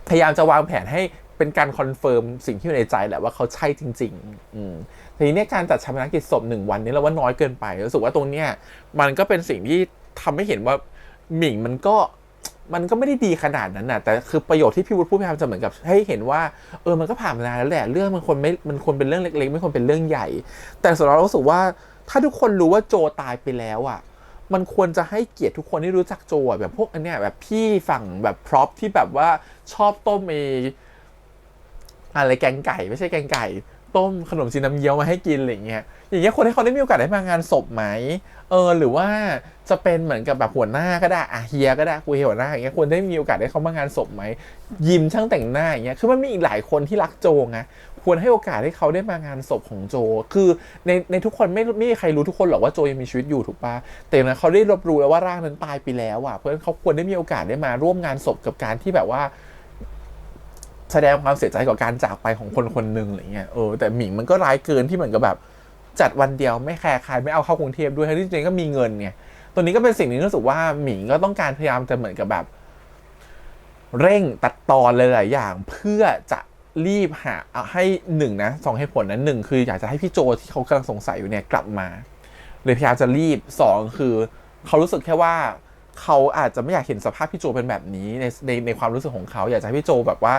Speaker 1: พยายามจะวางแผนให้เป็นการคอนเฟิร์มสิ่งที่อยู่ในใจแหละว่าเขาใช่จริงๆทีนี้การจัดชาปนกิจศพ1 วันนี้เราว่าน้อยเกินไปรู้สึกว่าตรงเนี้ยมันก็เป็นสิ่งที่ทำให้เห็นว่าหมิงมันก็ไม่ได้ดีขนาดนั้นน่ะแต่คือประโยชน์ที่พี่วุฒิพูดพยายามจะเหมือนกับให้เห็นว่ามันก็ผ่านมานานแล้วแหละเรื่องมันควรเป็นเรื่องเล็กๆไม่ควรเป็นเรื่องใหญ่แต่สำหรับเรารู้สึกว่าถ้าทุกคนรู้ว่าโจตายไปแล้ว มันควรจะให้เกียรติทุกคนที่รู้จักโจอะแบบพวกอันเนี้ยแบบพี่ฝั่งแบบพร็อพที่แบบว่าชอบต้มอะไรแกงไก่ไม่ใช่แกงไก่ต้มขนมจีนน้ำเยี๊ยวมาให้กินอะไรเงี้ยอย่างเงี้ยคนให้เขาได้มีโอกาสได้มางานศพไหมหรือว่าจะเป็นเหมือนกับแบบหัวหน้าก็ได้เฮียก็ได้คุยหัวหน้าอย่างเงี้ยควรได้มีโอกาสได้เขามางานศพไหมยิมช่างแต่งหน้าอย่างเงี้ยคือมันมีอีกหลายคนที่รักโจไงควรให้โอกาสให้เขาได้มางานศพของโจคือในทุกคนไม่มีใครรู้ทุกคนหรอกว่าโจยังมีชีวิตอยู่ถูกปะแต่นะเขาได้รับรู้แล้วว่าร่างนั้นตายไปแล้วอ่ะเพราะฉะนั้นเขาควรได้มีโอกาสได้มาร่วมงานศพกับการที่แบบว่าแสดงความเสียใจกับการจากไปของคนคนหนึ่งอะไรเงี้ยแต่หมิงมันก็ร้ายเกินที่เหมือนกับแบบจัดวันเดียวไม่แคร์ใครไม่เอาเข้ากรุงเทพด้วยทั้งที่จริงก็มีเงินไงตัวนี้ก็เป็นสิ่งที่รู้สึกว่าหมิงก็ต้องการพยายามจะเหมือนกับแบบเร่งตัดตอนหลายๆอย่างเพื่อจะรีบหาให้2 เหตุผลนะ1คืออยากจะให้พี่โจที่เขากำลังสงสัยอยู่เนี่ยกลับมาเลยพยายามจะรีบ2คือเขารู้สึกแค่ว่าเขาอาจจะไม่อยากเห็นสภาพพี่โจเป็นแบบนี้ในความรู้สึกของเขาอยากจะให้พี่โจแบบว่า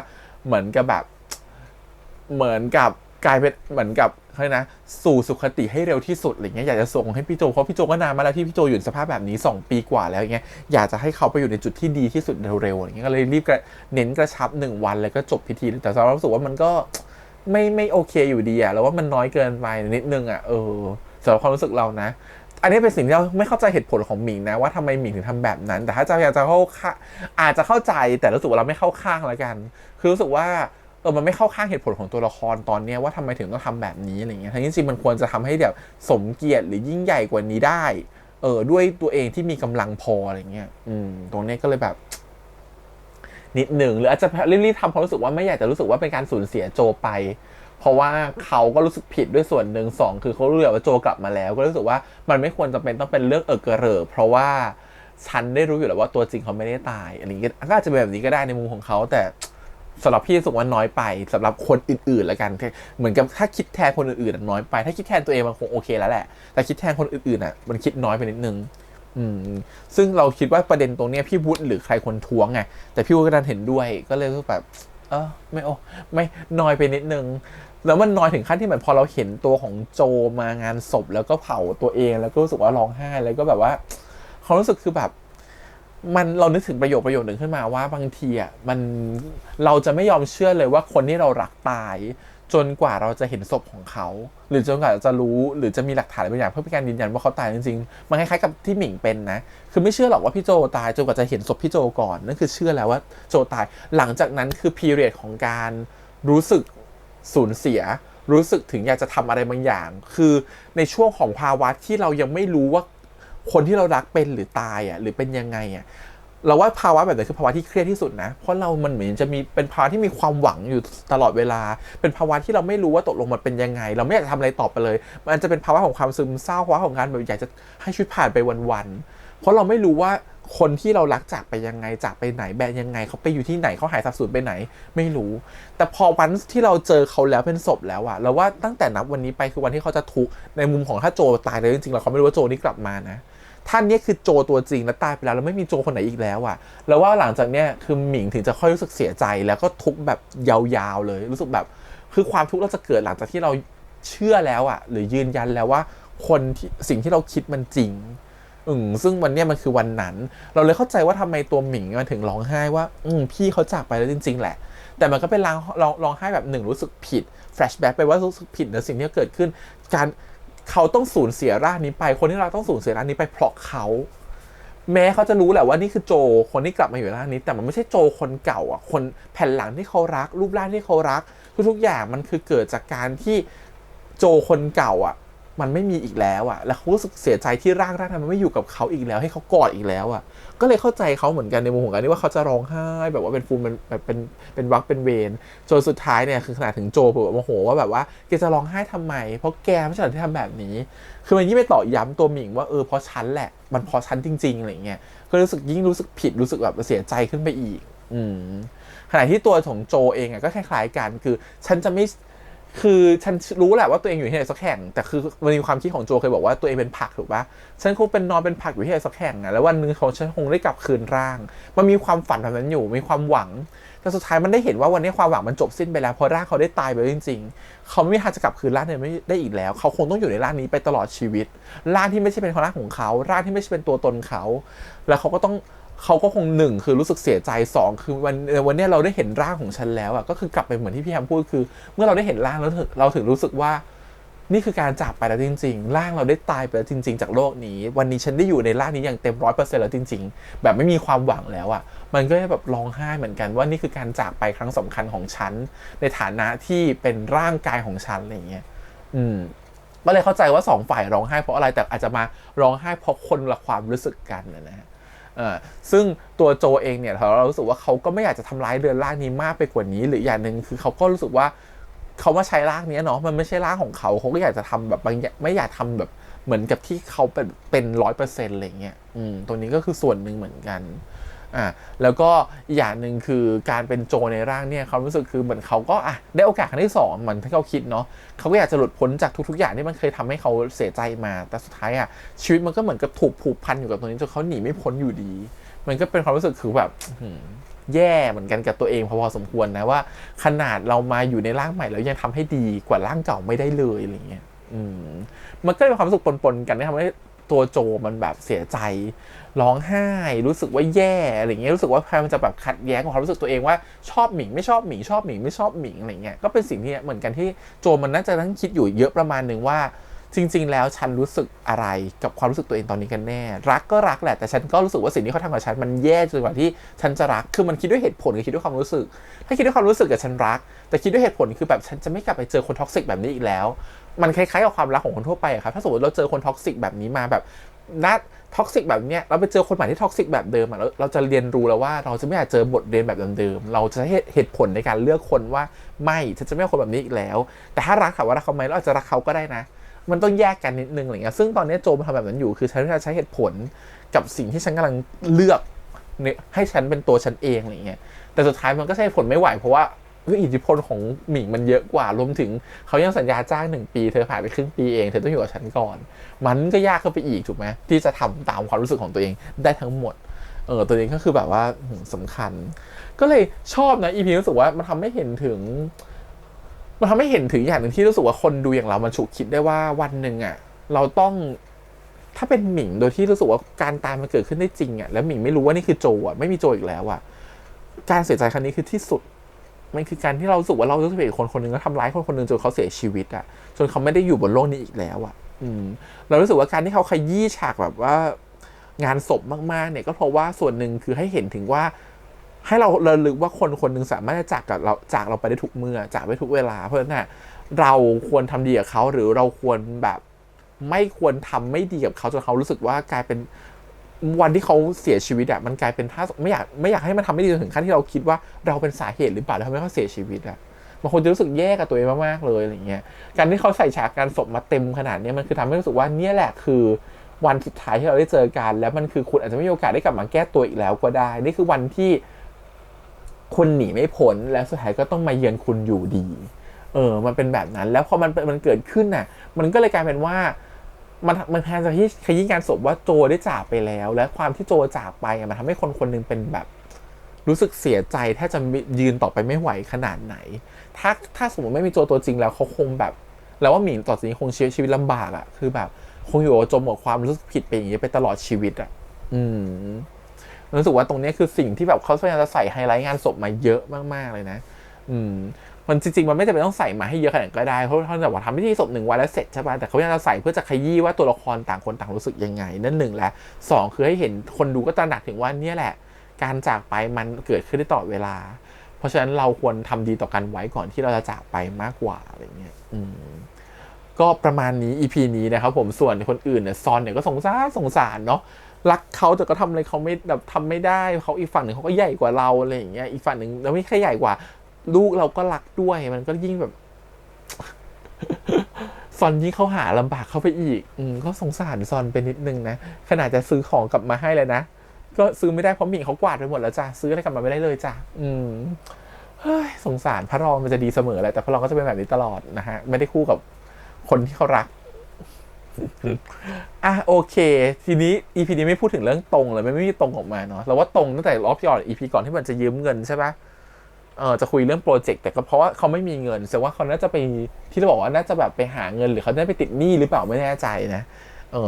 Speaker 1: เหมือนกับกลายเป็นเหมือนกับอะไรนะสู่สุคติให้เร็วที่สุดอะไรเงี้ยอยากจะส่งให้พี่โจเพราะพี่โจก็นานมาแล้วที่พี่โจอยู่ในสภาพแบบนี้2 ปีกว่าแล้วอย่างเงี้ยอยากจะให้เขาไปอยู่ในจุดที่ดีที่สุดเร็วๆอย่างเงี้ยก็เลยรีบเน้นกระชับ1 วันแล้วก็จบพิธีแต่เรารู้สึกว่ามันก็ไม่โอเคอยู่ดีแล้วว่ามันน้อยเกินไปนิดนึงสำหรับความรู้สึกเรานะอันนี้เป็นสิ่งที่เราไม่เข้าใจเหตุผลของหมิงนะว่าทำไมหมิงถึงทำแบบนั้นแต่ถ้าอยากจะอาจจะเข้าใจแต่รู้สึกว่าเราไม่เข้าข้างแล้วกันคือรู้สึกว่ามันไม่เข้าข้างเหตุผลของตัวละครตอนนี้ว่าทำไมถึงต้องทำแบบนี้อะไรเงี้ยทั้งจริงๆมันควรจะทำให้แบบสมเกียรติหรือยิ่งใหญ่กว่านี้ได้ด้วยตัวเองที่มีกำลังพออะไรเงี้ยตรงนี้ก็เลยแบบนิดหนึ่งหรืออาจจะรีบๆทำเพราะรู้สึกว่าไม่อยากจะรู้สึกว่าเป็นการสูญเสียโจไปเพราะว่าเขาก็รู้สึกผิดด้วยส่วนหนึ่ง2คือเขารู้ว่าโจกลับมาแล้วก็รู้สึกว่ามันไม่ควรจะเป็นต้องเป็นเรื่องกระเริบเพราะว่าฉันได้รู้อยู่แล้วว่าตัวจริงเขาไม่ได้ตายอะไรเงี้ยก็อาจจะเป็นแบบนี้ก็ได้ในมุมของเขาแต่สำหรับพี่รู้สึกว่าน้อยไปสำหรับคนอื่นๆแล้วกันเหมือนกับถ้าคิดแทนคนอื่นๆน้อยไปถ้าคิดแทนตัวเองมันคงโอเคแล้วแหละแต่คิดแทนคนอื่นๆมันคิดน้อยไปนิดนึงซึ่งเราคิดว่าประเด็นตรงนี้พี่วุฒิหรือใครคนท้วงไงแต่พี่วุฒิก็ดันเห็นด้วยก็เลยรู้แบบไม่น้อยไปนิดนึงแล้วมันน้อยถึงขั้นที่เหมือนพอเราเห็นตัวของโจมางานศพแล้วก็เผาตัวเองแล้วก็รู้สึกว่าร้องไห้แล้วก็แบบว่าเขารู้สึกคือแบบเรานึกถึงประโยคหนึ่งขึ้นมาว่าบางทีเราจะไม่ยอมเชื่อเลยว่าคนที่เรารักตายจนกว่าเราจะเห็นศพของเขาหรือจนกว่าจะรู้หรือจะมีหลักฐานอะไรบางอย่างเพื่อเป็นการยืนยันว่าเขาตายจริงๆมันคล้ายๆกับที่หมิงเป็นนะคือไม่เชื่อหรอกว่าพี่โจตายจนกว่าจะเห็นศพพี่โจก่อนนั่นคือเชื่อแล้วว่าโจตายหลังจากนั้นคือพีเรียดของการรู้สึกสูญเสียรู้สึกถึงอยากจะทำอะไรบางอย่างคือในช่วงของภาวะที่เรายังไม่รู้ว่าคนที่เรารักเป็นหรือตายหรือเป็นยังไงเราว่าภาวะแบบนี้คือภาวะที่เครียดที่สุดนะเพราะมันเหมือนจะมีเป็นภาวะที่มีความหวังอยู่ตลอดเวลาเป็นภาวะที่เราไม่รู้ว่าตกลงมันเป็นยังไงเราไม่อยากจะทำอะไรต่อไปเลยมันจะเป็นภาวะของความซึมเศร้าภาวะของการแบบอยากจะให้ชีวิตผ่านไปวันๆเพราะเราไม่รู้ว่าคนที่เรารักจากไปยังไงจากไปไหนแบบยังไงเขาไปอยู่ที่ไหนเขาหายสับสูญไปไหนไม่รู้แต่พอวันที่เราเจอเขาแล้วเป็นศพแล้วเราว่าตั้งแต่นับวันนี้ไปคือวันที่เขาจะทุกข์ในมุมของถ้าโจตายเลยจริงๆเราเขาไม่รู้ว่าโจนี่กลับมานะท่านนี้คือโจตัวจริงแล้วตายไปแล้วไม่มีโจคนไหนอีกแล้วแล้วว่าหลังจากเนี้ยคือหมิงถึงจะค่อยรู้สึกเสียใจแล้วก็ทุกข์แบบยาวๆเลยรู้สึกแบบคือความทุกข์เราจะเกิดหลังจากที่เราเชื่อแล้วหรือยืนยันแล้วว่าคนที่สิ่งที่เราคิดมันจริงซึ่งวันนี้มันคือวันนั้นเราเลยเข้าใจว่าทำไมตัวหมิงมันถึงร้องไห้ว่าพี่เขาจากไปแล้วจริงๆแหละแต่มันก็เป็นร้องไห้แบบรู้สึกผิดแฟลชแบ็กไปว่ารู้สึกผิดในสิ่งที่เกิดขึ้นเขาต้องสูญเสียร่างนี้ไปคนที่เราต้องสูญเสียร่างนี้ไปเพราะเขาแม้เขาจะรู้แหละว่านี่คือโจคนที่กลับมาอยู่ร่างนี้แต่มันไม่ใช่โจคนเก่าคนแผ่นหลังที่เขารักรูปร่างที่เขารักทุกๆอย่างมันคือเกิดจากการที่โจคนเก่ามันไม่มีอีกแล้วแล้วเขารู้สึกเสียใจที่ร่างนั้นมันไม่อยู่กับเขาอีกแล้วให้เขากอดอีกแล้วก็เลยเข้าใจเขาเหมือนกันในมุมของการที่ว่าเขาจะร้องไห้แบบว่าเป็นฟูมแบบเป็นวักเป็นเวรจนสุดท้ายเนี่ยคือขนาดถึงโจแบบโมโหว่าแบบว่าแกจะร้องไห้ทำไมเพราะแกไม่ใช่ที่ทำแบบนี้คือมันยิ่งไปต่อย้ำตัวหมิงว่าเพราะฉันแหละมันเพราะฉันจริงๆอะไรเงี้ยก็รู้สึกยิ่งรู้สึกผิดรู้สึกแบบเสียใจขึ้นไปอีกขณะที่ตัวของโจเองก็คล้ายๆกันคือฉันจะไม่ คือฉันรู้แหละว่าตัวเองอยู่ที่ไหนสักแห่งแต่คือมันมีความคิดของโจเคยบอกว่าตัวเองเป็นผักถูกปะฉันคงเป็นนอนเป็นผักอยู่ที่ไหนสักแห่งนะแล้ววันนึงของฉันคงได้กลับคืนร่างมันมีความฝันแบบนั้นอยู่มีความหวังแต่สุดท้ายมันได้เห็นว่าวันนี้ความหวังมันจบสิ้นไปแล้วเพราะร่างเขาได้ตายไปจริงๆเขาไม่มีทางจะกลับคืนร่างเนี่ยไม่ได้อีกแล้วเขาคงต้องอยู่ในร่างนี้ไปตลอดชีวิตร่างที่ไม่ใช่เป็นร่างของเขาร่างที่ไม่ใช่เป็นตัวตนเขาแล้วเขาก็คงหนึ่งคือรู้สึกเสียใจสองคือวันนี้เราได้เห็นร่างของฉันแล้วอ่ะก็คือกลับไปเหมือนที่พี่แฮมพูดคือเมื่อเราได้เห็นร่างแล้วเราถึงรู้สึกว่านี่คือการจากไปแล้วจริงๆร่างเราได้ตายไปแล้วจริงๆจากโลกนี้วันนี้ฉันได้อยู่ในร่างนี้อย่างเต็ม100%แล้วจริงๆแบบไม่มีความหวังแล้วอ่ะมันก็แบบร้องไห้เหมือนกันว่านี่คือการจากไปครั้งสำคัญของฉันในฐานะที่เป็นร่างกายของฉันอะไรเงี้ยก็เลยเข้าใจว่า2ฝ่ายร้องไห้เพราะอะไรแต่อาจจะมาร้องไห้เพราะคนละความรู้สึกกันนะฮะซึ่งตัวโจเองเนี่ยเรารู้สึกว่าเขาก็ไม่อยากจะทำร้ายเรือนร่างนี้มากไปกว่านี้หรืออย่างหนึ่งคือเขาก็รู้สึกว่าเขามาใช้ร่างนี้เนาะมันไม่ใช่ร่างของเขาก็อยากจะทำแบบบางอย่างไม่อยากทำแบบเหมือนกับที่เขาเป็น100%อะไรเงี้ยตัวนี้ก็คือส่วนหนึ่งเหมือนกันแล้วก็อีกอย่างหนึ่งคือการเป็นโจในร่างเนี่ยเขารู้สึกคือเหมือนเขาก็ได้โอกาสครั้งที่2เหมือนที่เขาคิดเนาะเขาก็อยากจะหลุดพ้นจากทุกๆอย่างที่มันเคยทำให้เขาเสียใจมาแต่สุดท้ายชีวิตมันก็เหมือนกับถูกผูกพันอยู่กับตรงนี้จนเขาหนีไม่พ้นอยู่ดีมันก็เป็นความรู้สึกคือแบบแย่เหมือนกันกับตัวเองพอสมควรนะว่าขนาดเรามาอยู่ในร่างใหม่แล้วยังทำให้ดีกว่าร่างเก่าไม่ได้เลยอะไรเงี้ยมันก็เป็นความรู้สึกปนๆกันที่ทำให้ตัวโจมันแบบเสียใจร้องไห้รู้สึกว่าแย่อะไรเงี้ยรู้สึกว่าพยมันจะแบบขัดแย้งกับความรู้สึกตัวเองว่าชอบหมิงไม่ชอบหมิงชอบหมิงไม่ชอบหมิงอะไรเงี้ยก็เป็นสิ่งที่เหมือนกันที่โจมันน่าจะนั่งคิดอยู่เยอะประมาณนึงว่าจริงๆแล้วฉันรู้สึกอะไรกับความรู้สึกตัวเองตอนนี้กันแน่รักก็รักแหละแต่ฉันก็รู้สึกว่าสิ่งที่เขาทำกับฉันมันแย่จนกว่าที่ฉันจะรักคือมันคิดด้วยเหตุผลหรือคิดด้วยความรู้สึกถ้าคิดด้วยความรู้สึกกับฉันรักแต่คิดด้วยเหตุผลคือแบบฉันจะไม่กลับไปเจอคนท็อกซิกแบบนี้อีกแล้วมันคล้ายๆกับความรักของคนทั่วไปครับถ้าสมมติเราเจอคนท็อกซิกแบบนี้มาแบบท็อกซิกแบบเนี้ยเราไปเจอคนใหม่ที่ท็อกซิกแบบเดิมเราจะเรียนรู้แล้วว่าเราจะไม่อยากเจอบทเรียนแบบเดิมๆเราจะให้เหตุผลในการเลือกคนว่าไม่ฉันจะไม่เอาคนแบบนี้อีกแล้วแต่ถ้ารักถามว่ารักเขาไหมเราอาจจะรักเขาก็ได้นะมันต้องแยกกันนิดนึงอะไรเงี้ยซึ่งตอนนี้โจมันทำแบบนั้นอยู่คือฉันจะใช้เหตุผลกับสิ่งที่ฉันกำลังเลือกให้ฉันเป็นตัวฉันเองอะไรเงี้ยแต่สุดท้ายมันก็ใช้เหตุผลไม่ไหวเพราะว่าอิทธิพลของหมิงมันเยอะกว่ารวมถึงเขายังสัญญาจ้าง1 ปีเธอผ่านไปครึ่งปีเองเธอต้องอยู่กับฉันก่อนมันก็ยากขึ้นไปอีกถูกไหมที่จะทำตามความรู้สึกของตัวเองได้ทั้งหมดตัวนี้ก็คือแบบว่าสำคัญก็เลยชอบนะ EP รู้สึกว่ามันทำให้เห็นถึงอย่างหนึ่งที่รู้สึกว่าคนดูอย่างเรามันฉุกคิดได้ว่าวันหนึ่งเราต้องถ้าเป็นหมิงโดยที่รู้สึกว่าการตายมันเกิดขึ้นได้จริงแล้วหมิงไม่รู้ว่านี่คือโจไม่มีโจอีกแล้วการเสียใจครั้งนี้คือที่สุดมันคือการที่เรารู้สึกว่าเรารู้สึกเป็นคนคนหนึ่งแล้วทำร้ายคนหนึ่งจนเขาเสียชีวิตจนเขาไม่ได้อยู่บนโลกนี้อีกแล้วเรารู้สึกว่าการที่เขาขยี้ฉากแบบว่างานศพมากๆเนี่ยก็เพราะว่าส่วนหนึ่งคือให้เห็นถึงว่าให้เราระลึกว่าคนคนหนึ่งสามารถจะจากเราไปได้ทุกเมื่อจากไปทุกเวลาเพราะฉะนั้นเราควรทำดีกับเขาหรือเราควรแบบไม่ควรทำไม่ดีกับเขาจนเขารู้สึกว่ากลายเป็นวันที่เขาเสียชีวิตมันกลายเป็นถ้าไม่อยากให้มันทำไม่ดีจนถึงขั้นที่เราคิดว่าเราเป็นสาเหตุหรือเปล่าที่ทำให้เขาเสียชีวิตบางคนจะรู้สึกแย่กับตัวเองมากๆเลยอะไรเงี้ยการที่เขาใส่ฉากการศพมาเต็มขนาดนี้มันคือทำให้รู้สึกว่านี่แหละคือวันสุดท้ายที่เราได้เจอกันแล้วมันคือคุณอาจจะไม่มีโอกาสได้กลับมาแก้ตัวอีกแล้วก็ได้นี่คือวันที่คุณหนีไม่พ้นและสุดท้ายก็ต้องมาเยือนคุณอยู่ดีมันเป็นแบบนั้นแล้วพอมันเกิดขึ้นมันก็เลยกลายเป็นว่ามันแทนจะที่ขยี้การศพว่าโจได้จากไปแล้วและความที่โจจากไปมันทำให้คนคนนึงเป็นแบบรู้สึกเสียใจแทบจะยืนต่อไปไม่ไหวขนาดไหนถ้าสมมติไม่มีโจตัวจริงแล้วเขาคงแบบแล้วว่าหมิงต่อจากนี้คงชีวิตลำบากคือแบบคงอยู่กับโจหมดความรู้สึกผิดไปอย่างนี้ไปตลอดชีวิตรู้สึกว่าตรงนี้คือสิ่งที่แบบเขาพยายามจะใส่ไฮไลท์งานศพมาเยอะมากๆเลยนะมันจริงๆมันไม่จำเป็นต้องใส่มาให้เยอะขนาดนั้นก็ได้เพราะเขาจะบอกทำพิธีศพ1 วันแล้วเสร็จใช่ป่ะแต่เขาอยากจะใส่เพื่อจะขยี้ว่าตัวละครต่างคนต่างรู้สึกยังไงนั่น1และ2คือให้เห็นคนดูก็ตระหนักถึงว่าเนี่ยแหละการจากไปมันเกิดขึ้นได้ตลอดเวลาเพราะฉะนั้นเราควรทำดีต่อกันไว้ก่อนที่เราจะจากไปมากกว่าอะไรเงี้ยก็ประมาณนี้ EP นี้นะครับผมส่วนคนอื่นเนี่ยซอนเนี่ยก็สงสารเนาะรักเขาแต่ก็ทำอะไรเขาไม่แบบทำไม่ได้เขาอีกฝั่งหนึ่งเขาก็ใหญ่กว่าเราอะไรอย่างเงี้ยอีกฝั่งหนึ่งเราไม่แค่ใหญ่กว่าลูกเราก็รักด้วยมันก็ยิ่งแบบ ซอนยิ่งเข้าหาลำบากเข้าไปอีกก็สงสารซอนเป็นนิดนึงนะขนาดจะซื้อของกลับมาให้เลยนะก็ซื้อไม่ได้เพราะหมิงเขากวาดไปหมดแล้วจ้ะซื้ออะไรกลับมาไม่ได้เลยจ้ะ เฮ้ยสงสารพระรองมันจะดีเสมอแหละแต่พระรองก็จะเป็นแบบนี้ตลอดนะฮะไม่ได้คู่กับคนที่เขารัก อ่ะโอเคทีนี้ EP นี้ไม่พูดถึงเรื่องตรงเลยไม่มีตรงออกมาเนาะเราว่าตรงตั้งแต่รอบก่อน EP ก่อนที่มันจะยืมเงินใช่ปะจะคุยเรื่องโปรเจกต์แต่ก็เพราะว่าเขาไม่มีเงินแสดงว่าเขาน่าจะไปที่เราบอกว่าน่าจะแบบไปหาเงินหรือเขาได้ไปติดหนี้หรือเปล่าไม่แน่ใจนะ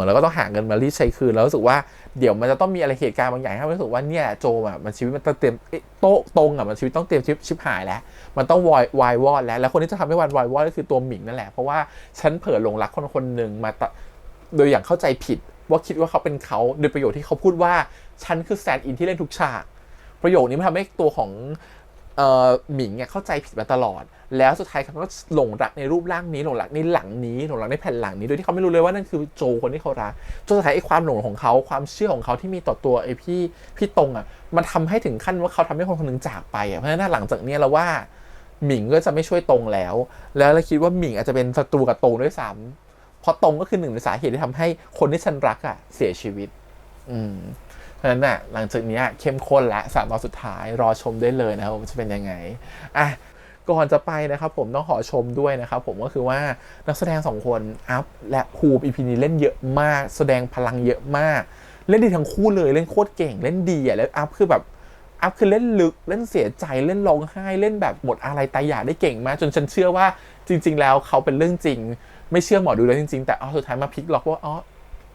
Speaker 1: แล้วก็ต้องหาเงินมารีดใช้คืนแล้วรู้สึกว่าเดี๋ยวมันจะต้องมีอะไรเหตุการณ์บางอย่างให้รู้สึกว่าเนี่ยโจมันชีวิตมันเตรียมโต๊ะตรงมันชีวิตต้องเตรียมชิบหายแล้วมันต้องวายวอดแล้วคนที่จะทำให้วันวายวอดก็คือตัวหมิงนั่นแหละเพราะว่าฉันเผลอหลงรักคนหนึ่งมาโดยอย่างเข้าใจผิดว่าคิดว่าเขาเป็นเขาโดยประโยคที่เขาพูดว่าฉันคือแซนด์อินที่เล่นทุกฉากประโยคนี้มันทำให้ตัวของหมิงเนี่ยเข้าใจผิดมาตลอดแล้วสุดท้ายเขาก็หลงรักในรูปร่างนี้หลงรักในหลังนี้หลงรักในแผ่นหลังนี้โดยที่เขาไม่รู้เลยว่านั่นคือโจคนที่เขารักจนสุดท้ายไอ้ความหลงของเขาความเชื่อของเขาที่มีต่อตัวไอ้พี่ตรงอ่ะมันทำให้ถึงขั้นว่าเขาทำให้คนคนนึงจากไปอ่ะเพราะฉะนั้นหลังจากนี้เราว่าหมิงก็จะไม่ช่วยตรงแล้วเราคิดว่าหมิงอาจจะเป็นศัตรูกับตรงด้วยซ้ำเพราะตรงก็คือหนึ่งในสาเหตุที่ทำให้คนที่ฉันรักอ่ะเสียชีวิตเพราะฉะนั้นน่ะหลังจากนี้เข้มข้นและ3 ตอนสุดท้ายรอชมได้เลยนะครับว่าจะเป็นยังไงก่อนจะไปนะครับผมต้องขอชมด้วยนะครับผมก็คือว่านักแสดง2คนอัพและภูมิ EP นี้เล่นเยอะมากแสดงพลังเยอะมากเล่นดีทั้งคู่เลยเล่นโคตรเก่งเล่นดีแล้วอัพคือแบบอัพคือเล่นลึกเล่นเสียใจเล่นร้องไห้เล่นแบบหมดอะไรตายอยากได้เก่งมากจนฉันเชื่อว่าจริงๆแล้วเขาเป็นเรื่องจริงไม่เชื่อหมอดูแล้วจริงๆแต่สุดท้ายมาพลิกล็อกว่า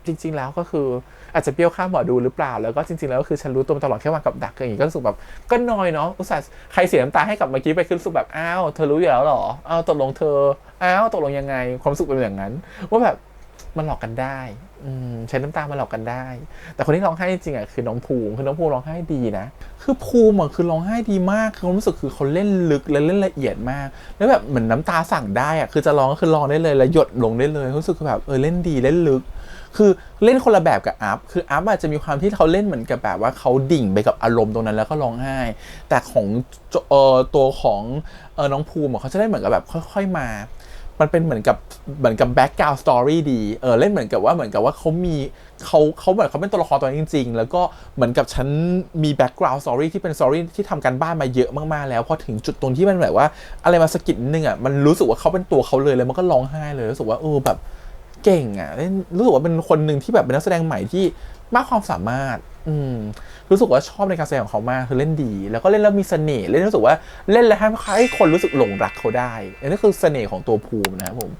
Speaker 1: จริงๆแล้วก็คืออาจจะเบี้ยวข้ามหมอดูหรือเปล่าแล้วก็จริงๆแล้วก็คือฉันรู้ตัวมาตลอดแค่วางกับดักอย่างนี้ก็รู้สึกแบบก็น้อยเนาะอุตส่าห์ใครเสียน้ำตาให้กับเมื่อกี้ไปคือรู้สึกแบบเธอรู้อยู่แล้วหรอตกลงเธอตกลงยังไงความรู้สึกเป็นอย่างนั้นว่าแบบมันหลอกกันได้ใช้น้ำตามาหลอกกันได้แต่คนที่ร้องไห้จริงๆคือน้องภูมิร้องไห้ดีนะคือภูมิคือร้องไห้ดีมากคือความรู้สึกคือเขาเล่นลึกและเล่นละเอียดมากแล้วแบบเหมือนน้ำตาสั่งได้คือจะร้องก็คือร้องได้เลยแล้วหยดลงได้เลยรู้สึกแบบเล่นดีเล่นลึกคือเล่นคนละแบบกับอัพคืออัพอาจจะมีความที่เขาเล่นเหมือนกับแบบว่าเขาดิ่งไปกับอารมณ์ตรงนั้นแล้วก็ร้องไห้แต่ของตัวของน้องภูมิเขาจะได้เหมือนกับแบบค่อยๆมามันเป็นเหมือนกับแบ็กกราวด์สตอรี่ดีเล่นเหมือนกับว่าเขามีเขาเหมือนเขาเป็นตัวละครตัวนี้จริงๆแล้วก็เหมือนกับฉันมีแบ็กกราวด์สตอรี่ที่เป็นสตอรี่ที่ทำการบ้านมาเยอะมากๆแล้วพอถึงจุดตรงที่มันแบบว่าอะไรมาสะกิดนิดนึงมันรู้สึกว่าเขาเป็นตัวเขาเลยแล้วมันก็ร้องไห้เลยรู้สึกว่าแบบเก่งรู้สึกว่าเป็นคนหนึ่งที่แบบเป็นนักแสดงใหม่ที่มากความสามารถรู้สึกว่าชอบในการแสดงของเขามากคือเล่นดีแล้วก็เล่นแล้วมีเสน่ห์เล่นรู้สึกว่าเล่นแล้วให้คนรู้สึกหลงรักเขาได้อันนี้คือเสน่ห์ของตัวภูมินะครับผม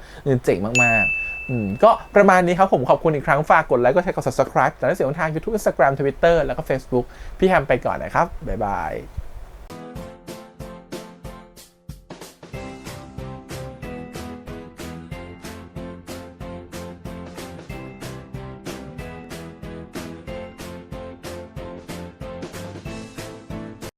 Speaker 1: เจ๋งมากๆก็ประมาณนี้ครับผมขอบคุณอีกครั้งฝากกดไลค์กดแชร์กด subscribe แต่ถ้าเสียงทาง YouTube Instagram Twitter แล้วก็ Facebook พี่แฮมไปก่อนนะครับบ๊ายบาย